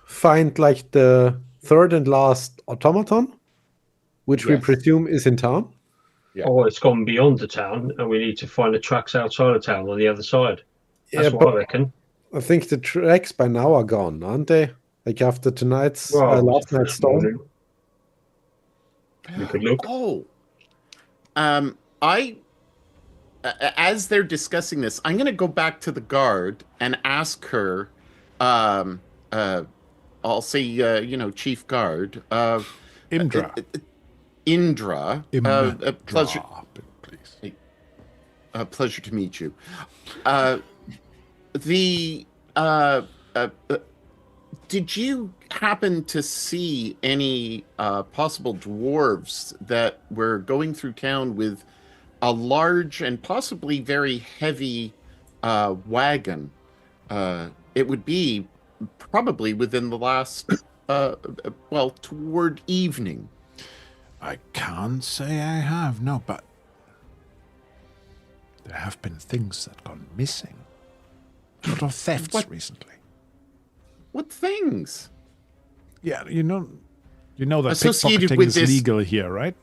find like the third and last automaton, which we Yes. presume is in town. Yeah. Or it's gone beyond the town, and we need to find the tracks outside of town on the other side. That's what I reckon. I think the tracks by now are gone, aren't they? Like after tonight's last night's storm. We could look. Oh, as they're discussing this, I'm going to go back to the guard and ask her I'll say, chief guard. Indra. Indra. Pleasure. Please. Pleasure to meet you. Did you happen to see any possible dwarves that were going through town with a large and possibly very heavy wagon? It would be probably within the last, toward evening. I can't say I have, no, but there have been things that gone missing. A lot of thefts recently. What things? Yeah, you know that Associated pickpocketing with is this- legal here, right?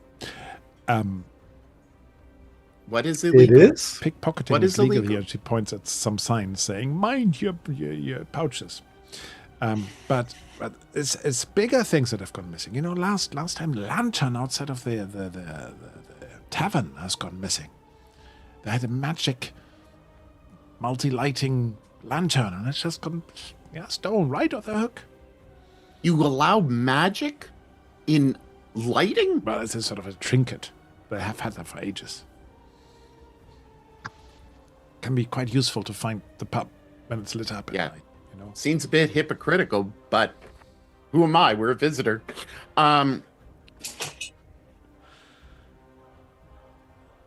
What is It illegal? is? Pickpocketing What is is legal illegal? here. She points at some signs saying, "Mind your pouches." But it's bigger things that have gone missing. You know, last time, lantern outside of the tavern has gone missing. They had a magic multi-lighting lantern, and it's just gone stolen right off the hook. You allow magic in lighting? Well, it's a sort of a trinket. They have had that for ages. Can be quite useful to find the pub when it's lit up at Yeah. night. You know. Seems a bit hypocritical, but who am I? We're a visitor.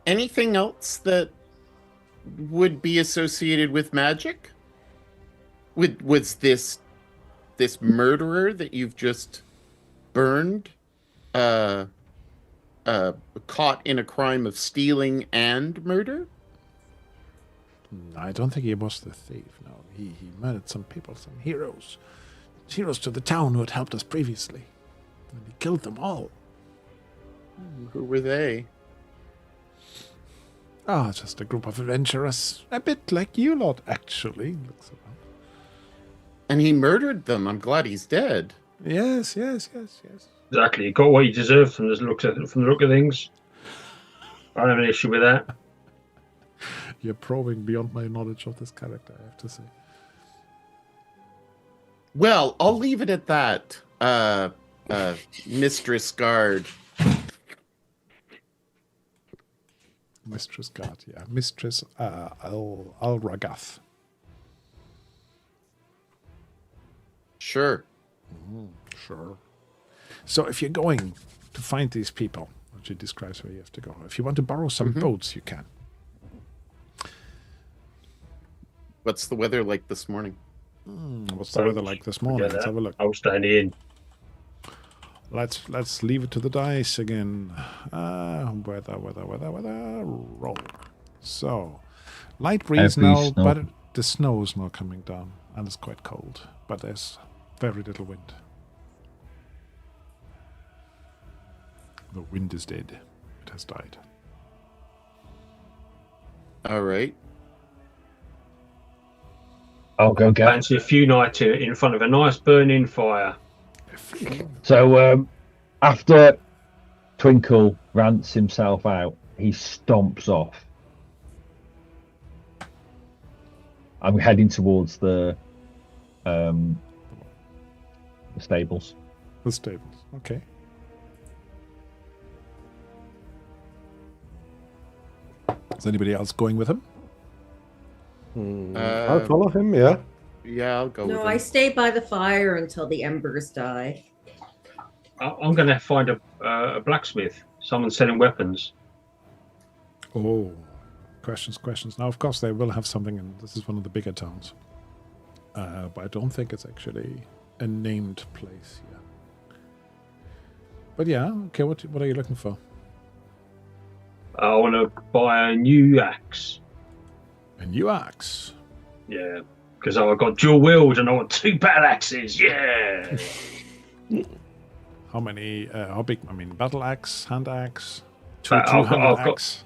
Anything else that would be associated with magic? Was this murderer that you've just burned caught in a crime of stealing and murder? I don't think he was the thief. No, he murdered some people, some heroes to the town who had helped us previously. And he killed them all. Who were they? Ah, just a group of adventurers, a bit like you lot, actually. Looks around. And he murdered them. I'm glad he's dead. Yes. Exactly. He got what he deserved from the look of things. I don't have an issue with that. You're probing beyond my knowledge of this character, I have to say. Well, I'll leave it at that, Mistress Guard. Mistress Guard, yeah. Mistress Al-Ragath. Sure. Sure. So if you're going to find these people, she describes where you have to go. If you want to borrow some boats, you can. What's the weather like this morning? What's the weather like this morning? Let's have a look. I'll stand in. Let's leave it to the dice again. Weather. Roll. So, light breeze Heavy now, snow. but the snow is now coming down, and it's quite cold. But there's very little wind. The wind is dead. It has died. All right. I'll go get. Fancy a few nights in front of a nice burning fire. So after Twinkle rants himself out, he stomps off. I'm heading towards the stables. The stables. Okay. Is anybody else going with him? I'll follow him, yeah. Yeah, I'll go No, with I him. stay by the fire until the embers die. I'm going to find a blacksmith, someone selling weapons. Oh, questions. Now, of course, they will have something, and this is one of the bigger towns. But I don't think it's actually a named place here. But yeah, okay, what are you looking for? I want to buy a new axe. A new axe. Yeah, because I got dual wield and I want 2 battle axes. Yeah. How many, how big? I mean, battle axe, hand axe, I've got- two-handed I've got- axe.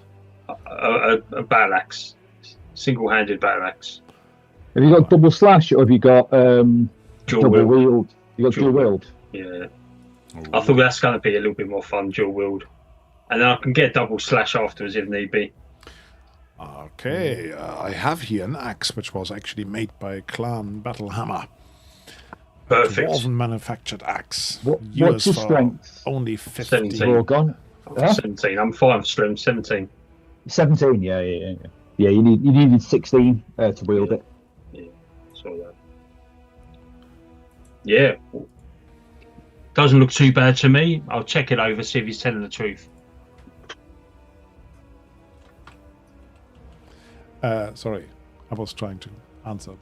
a battle axe, single-handed battle axe. Have you got double slash or have you got Dual double wield. wield? You got Dual dual wield. Yeah. I thought that's going to be a little bit more fun, dual wield. And then I can get double slash afterwards if need be. Okay, I have here an axe which was actually made by Clan Battlehammer. Perfect. Dwarven manufactured axe. What's Yours your for strength? Only 50. 17. We're all gone. Huh? 17. I'm 5 strength. 17. 17. Yeah. Yeah, you needed 16 to wield it. Yeah. So yeah. Doesn't look too bad to me. I'll check it over, see if he's telling the truth. Sorry, I was trying to answer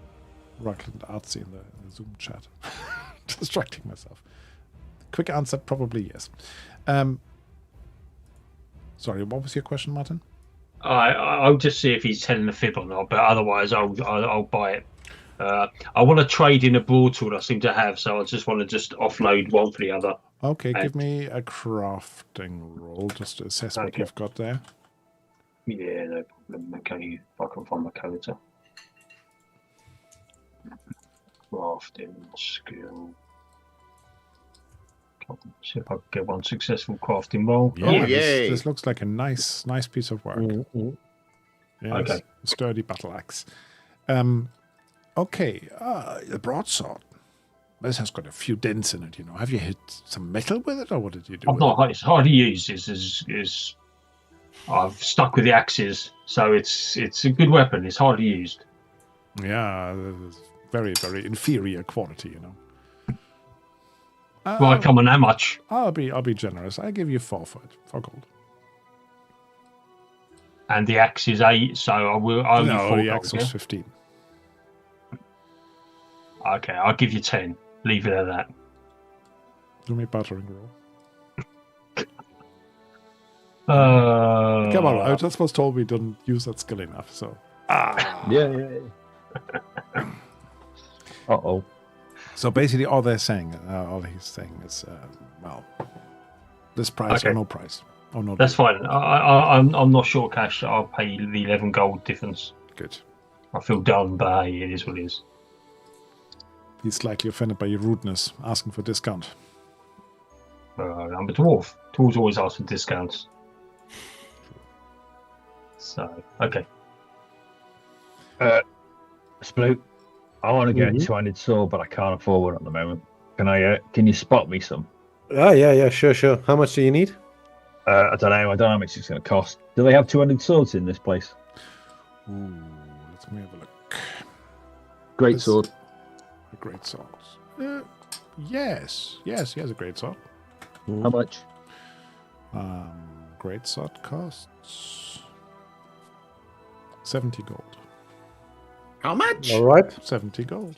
Rockland Artsy in the Zoom chat. Distracting myself. Quick answer, probably yes. Sorry, what was your question, Martin? I'll just see if he's telling the fib or not, but otherwise I'll buy it. I want to trade in a broadsword I seem to have, so I just want to offload one for the other. Okay, give me a crafting roll just to assess what you've got there. Yeah, no problem. Okay, if I can find my character. Crafting skill. See if I can get one successful crafting roll. Yeah, yay. this looks like a nice piece of work. Yes, Okay. a sturdy battle axe. Okay, the broadsword. This has got a few dents in it, you know. Have you hit some metal with it, or what did you do? I've not. It's hard to use. Is I've stuck with the axes, so it's a good weapon. It's hardly used. Yeah, it's very, very inferior quality, you know. Well, come on, how much? I'll be generous. I give you 4 for it, 4 gold. And the axe is 8, so I will. I'll No, 4 the gold, axe was yeah? 15. Okay, I'll give you 10. Leave it at that. Do me battering roll. Come Come on, I just was told we didn't use that skill enough, so. Yeah. Uh-oh. So basically, all he's saying is, well, this price or Okay. no price. Or no That's deal. fine. I'm not short cash. I'll pay the 11 gold difference. Good. I feel dumb, but hey, it is what it is. He's slightly offended by your rudeness, asking for discount. I'm a dwarf. Dwarves always ask for discounts. So, okay. Sploot, I want to get Mhm. a two-handed sword, but I can't afford one at the moment. Can you spot me some? Yeah, sure. How much do you need? I don't know. I don't know how much it's going to cost. Do they have two-handed swords in this place? Ooh, let me have a look. Great This- sword. A great sword. Yes, he has a great sword. How much? Great sword costs 70 gold. How much? All right. 70 gold.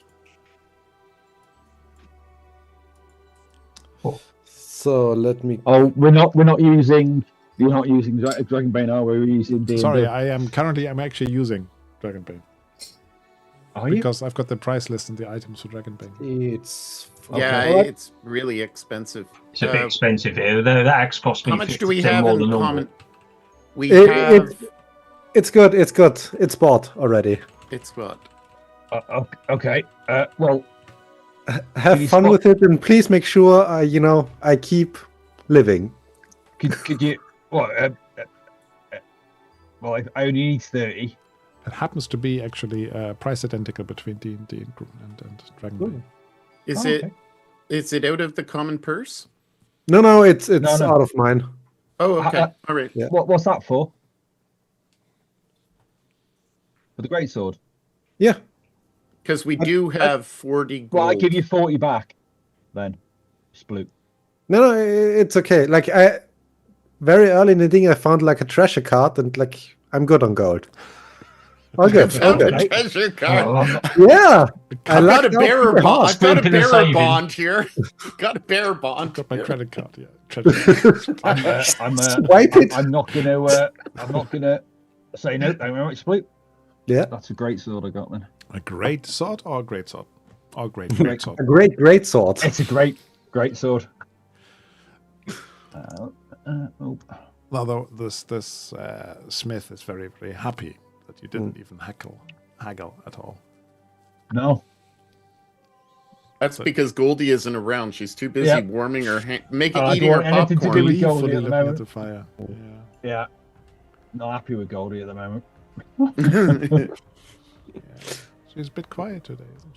So let me. Oh, we're not using. You're not using dragonbane, are we? We're using D&D. Sorry, I'm actually using dragonbane Are you? because I've got the price list and the items for dragonbane. It's Yeah, okay. it's really expensive. It's a bit expensive here. The axe cost me How much do we 50% have more in than normal. common? We It- have. It's good. It's bought already. It's what? Okay. Well, Have you fun spot- with it, and please make sure I keep living. could you? Well, I only need 30. It happens to be actually price identical between D&D and dragonbane. Is Oh, it? okay. Is it out of the common purse? No, it's No. out of mine. Oh, okay. All right. Yeah. What's that for? For the greatsword. Yeah. Because we do have 40 gold. Well, I give you 40 back. Then, Sploot. No, it's okay. Like I very early in the thing, I found like a treasure card, and like I'm good on gold. All good. All Found good. a treasure card. Oh, I'm not- Yeah. I I've got a lucked out bearer super bond. hard. I've got a Spend in a bearer saving. bond here. Got a bearer bond. Got my here. credit card, yeah. Treasure card. Swipe it. I'm not gonna say no. Don't worry, Sploot. Yeah. That's a great sword I got then. A great sword or a great sword? Or great sword. A great sword. It's a great sword. Oh. Although this smith is very, very happy that you didn't even haggle at all. No. That's because Goldie isn't around. She's too busy Yeah. warming her, I eating don't her want anything to do popcorn. with Goldie Gleefully at the looking at moment. the fire. Yeah. Not happy with Goldie at the moment. She's a bit quiet today, isn't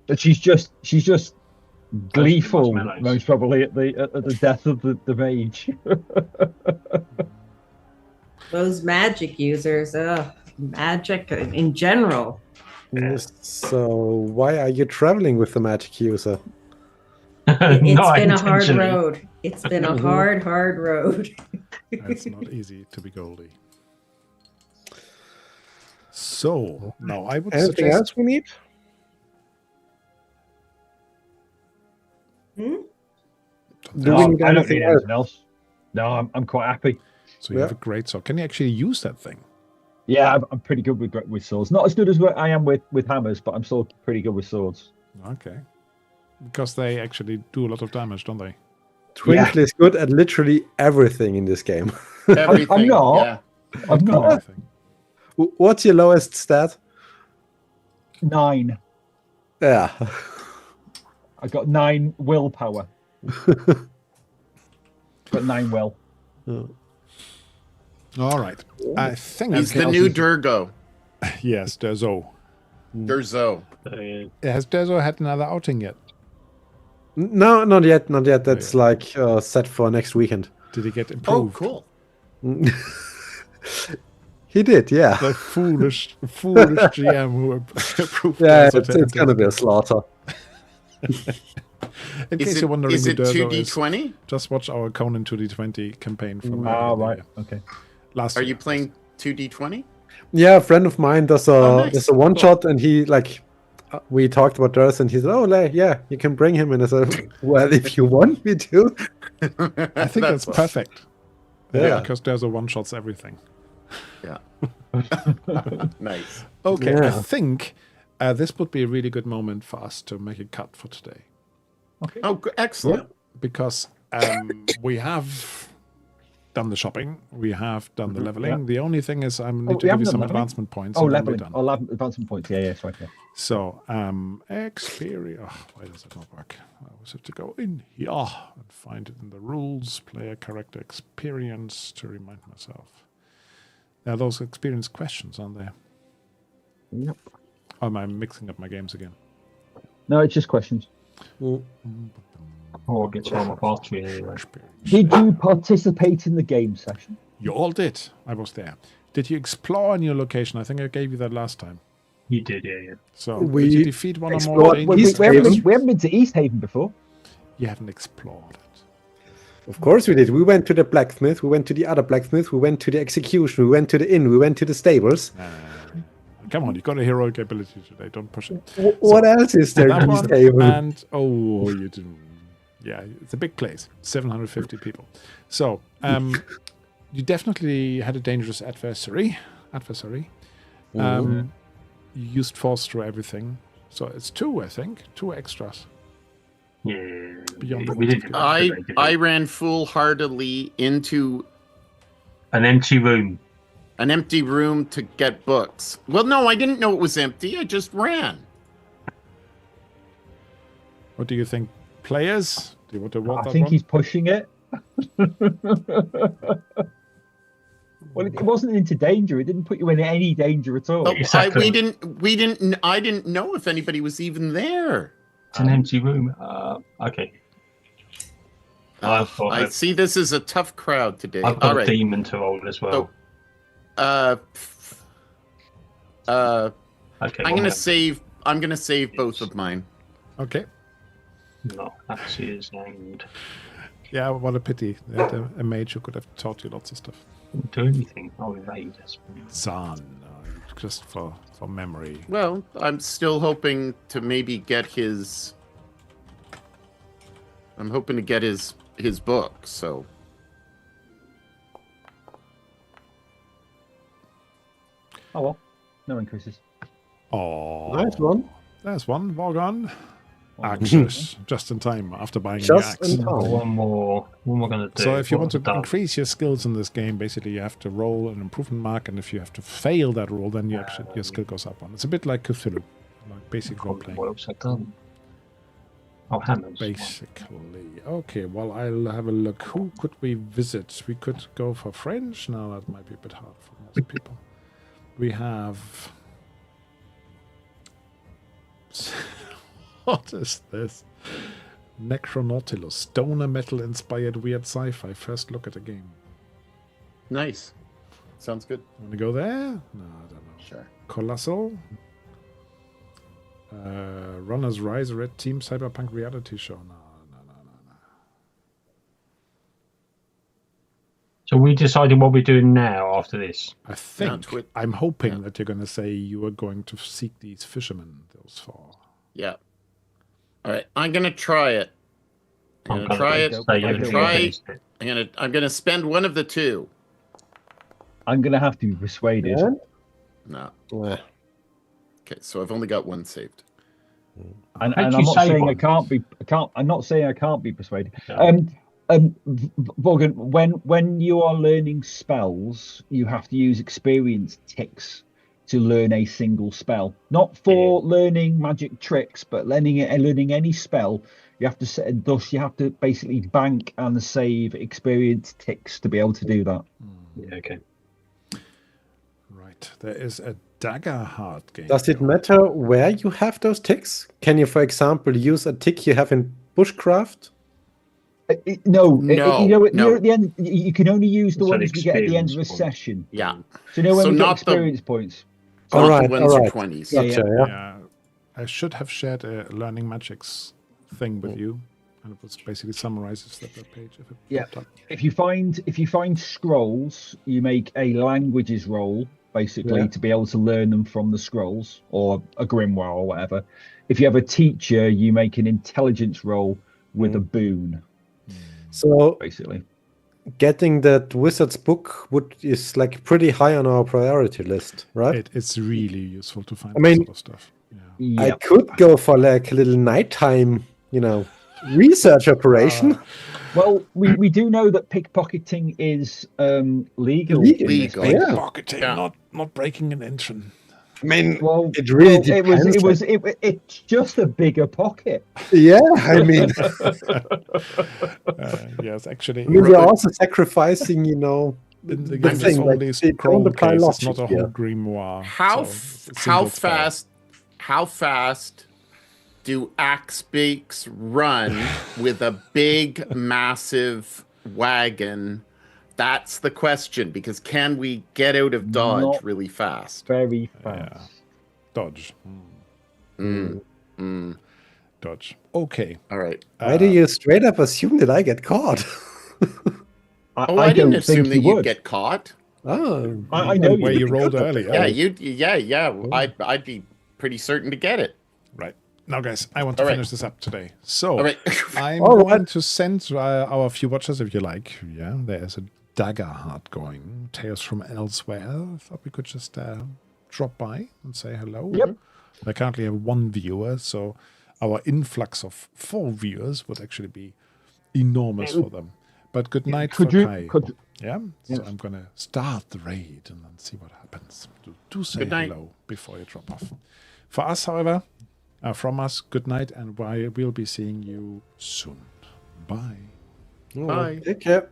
she? But she's just gleeful, marshmallows. most probably at the death of the mage. Those magic users, magic in general. So why are you traveling with the magic user? It's Not been a hard intentionally. road. It's been a hard road. It's not easy to be Goldie. So now I would Anything suggest else we need? Hmm? Do we need I don't anything need else? anything else. No, I'm quite happy. so. You have a great sword. Can you actually use that thing? Yeah, I'm pretty good with swords. Not as good as what I am with hammers, but I'm still pretty good with swords. Okay, because they actually do a lot of damage, don't they? Twinkle is good at literally everything in this game. Everything. I'm not. Yeah. I'm not Everything. What's your lowest stat? 9. Yeah. I got 9 willpower. Got 9 will. All right. I think He's the new Durgo. yes. Derzo. Durzo. Has Derzo had another outing yet? No, not yet. Not yet. That's like set for next weekend. Did he get Oh, improved? cool. He did, yeah. The foolish GM who approved. Yeah, Derzo it's gonna be a slaughter. In case you're wondering Is who it Derzo is, 2d20? just watch our Conan 2d20 campaign from Right. Okay. last Are year. you playing 2d20? Yeah, a friend of mine does a nice. does a one shot, and he like we talked about Durs, and he said, "Oh, yeah, you can bring him." And I said, "Well, if you want me to." I think that's perfect. Yeah. Because Derzo one-shots everything. Yeah. Nice. Okay, Yeah. I think this would be a really good moment for us to make a cut for today. Oh, excellent. Because we have done the shopping, we have done the leveling. Yeah. The only thing is I need we to give haven't you done some leveling? advancement points. Oh, and then we're leveling. done. Advancement points. Yeah, it's right there. So, experience. Oh, why does it not work? I always have to go in here and find it in the rules. Player character experience to remind myself. There are those experience questions, aren't there? Yep. Or am I mixing up my games again? No, it's just questions. Or Guitar Battery anyway. Experience. Did you participate in the game session? You all did. I was there. Did you explore a new location? I think I gave you that last time. You did, yeah. So, We did you defeat one or more explored dangers? Easthaven. We haven't been to Easthaven before. You haven't explored it. Of course we did. We went to the blacksmith. We went to the other blacksmith. We went to the execution. We went to the inn. We went to the stables. Come on, you got a heroic ability today. Don't push it. What else is there That in one, Easthaven? and you didn't. Yeah, it's a big place. 750 people. So, you definitely had a dangerous adversary. You used force through everything. So it's 2, I think. 2 extras. Yeah. Beyond the we did. I ran foolhardily into An empty room. an empty room to get books. Well, no, I didn't know it was empty. I just ran. What do you think, players? Do you want to walk I that think one? he's pushing it. Well, it wasn't into danger. It didn't put you in any danger at all. Oh, Exactly. I didn't know if anybody was even there. It's an empty room. Okay. I thought I see this is a tough crowd today. I've got All a right. demon to roll as well. Okay, Okay. I'm gonna save both of mine. Okay. No, that's his named. Yeah, what a pity. They had a mage who could have taught you lots of stuff. Didn't do anything. Oh, evade. That's Zan, just for memory. Well, I'm still hoping to maybe get his. I'm hoping to get his book. So Oh well, no increases. Oh, Nice one. There's one. Vorgon. Axes. Just in time after buying the Just axe. in time. one more. What am I going to do? So if you What want to have I done? increase your skills in this game, basically you have to roll an improvement mark, and if you have to fail that roll, then your skill goes up one. It's a bit like Cthulhu, like basic role playing. What else have I done? Oh, hammers. Basically. Okay, well, I'll have a look. Who could we visit? We could go for French. No, that might be a bit hard for most people. We have... What is this? Necronautilus, stoner metal-inspired weird sci-fi. First look at the game. Nice. Sounds good. Want to go there? No, I don't know. Sure. Colossal. Runners Rise, Red Team, Cyberpunk reality show. No. So we decided what we're doing now after this. I think, I'm hoping that you're going to say you are going to seek these fishermen, those four. Yeah. All right. I'm going to try it. I'm going to try it. I'm going to spend one of the two. I'm going to have to be persuaded. Yeah? No. Yeah. Okay, so I've only got one saved. And How'd I'm you not save saying one? I can't be. I'm not saying I can't be persuaded. No. Morgan, when you are learning spells, you have to use experience ticks to learn a single spell. Not for learning magic tricks, but learning any spell. You have to thus you have to basically bank and save experience ticks to be able to do that. Yeah, okay. Right. There is a dagger heart game. Does it matter where you have those ticks? Can you, for example, use a tick you have in bushcraft? No. No. Near at the end, you can only use the It's an ones you get at the end of a experience point. session. Yeah. So when So you get not the- experience points. All Not right, the ones all or right. 20s. Gotcha, yeah. Yeah. I should have shared a learning magics thing with you. And it was basically summarizes that page. If it Yeah. popped up. If you find scrolls, you make a languages roll basically Yeah. to be able to learn them from the scrolls or a grimoire or whatever. If you have a teacher, you make an intelligence roll with a boon, So basically. getting that wizard's book is like pretty high on our priority list, right? It's really useful to find I mean, that sort of stuff. Yeah. I Yeah. could go for like a little nighttime, research operation. Well, we do know that pickpocketing is legal. Illegal, in this Legal. place. Yeah. Pocketing, Yeah. not breaking an entrance. I mean, Well, it really depends. it's just a bigger pocket. Yeah, I mean, Yes, actually. we're also sacrificing, in the the game, it's thing, like, only they scroll don't apply case. It's not logic a whole here. grimoire. How so it's a how single spell. fast do axe beaks run with a big massive wagon? That's the question, because can we get out of dodge Not- really fast? Very fast. Dodge. Dodge. Okay. All right. Why do you straight up assume that I get caught? Oh, I didn't don't assume think that you you'd would. get caught. Oh, I know Where you rolled good. earlier. Yeah, I'd be pretty certain to get it. Right. Now, guys, I want to All right. finish this up today. So, All right. I'm All going right. to send our few watchers, if you like. Yeah, there's a dagger heart going. Tales from elsewhere. I thought we could just drop by and say hello. Yep. I currently have one viewer, so our influx of 4 viewers would actually be enormous for them. But good night for Kai. Yeah, so Yes. I'm going to start the raid and then see what happens. Do say Good night. hello before you drop off. For us, however, from us, good night, and we'll be seeing you soon. Bye. Bye. Take care.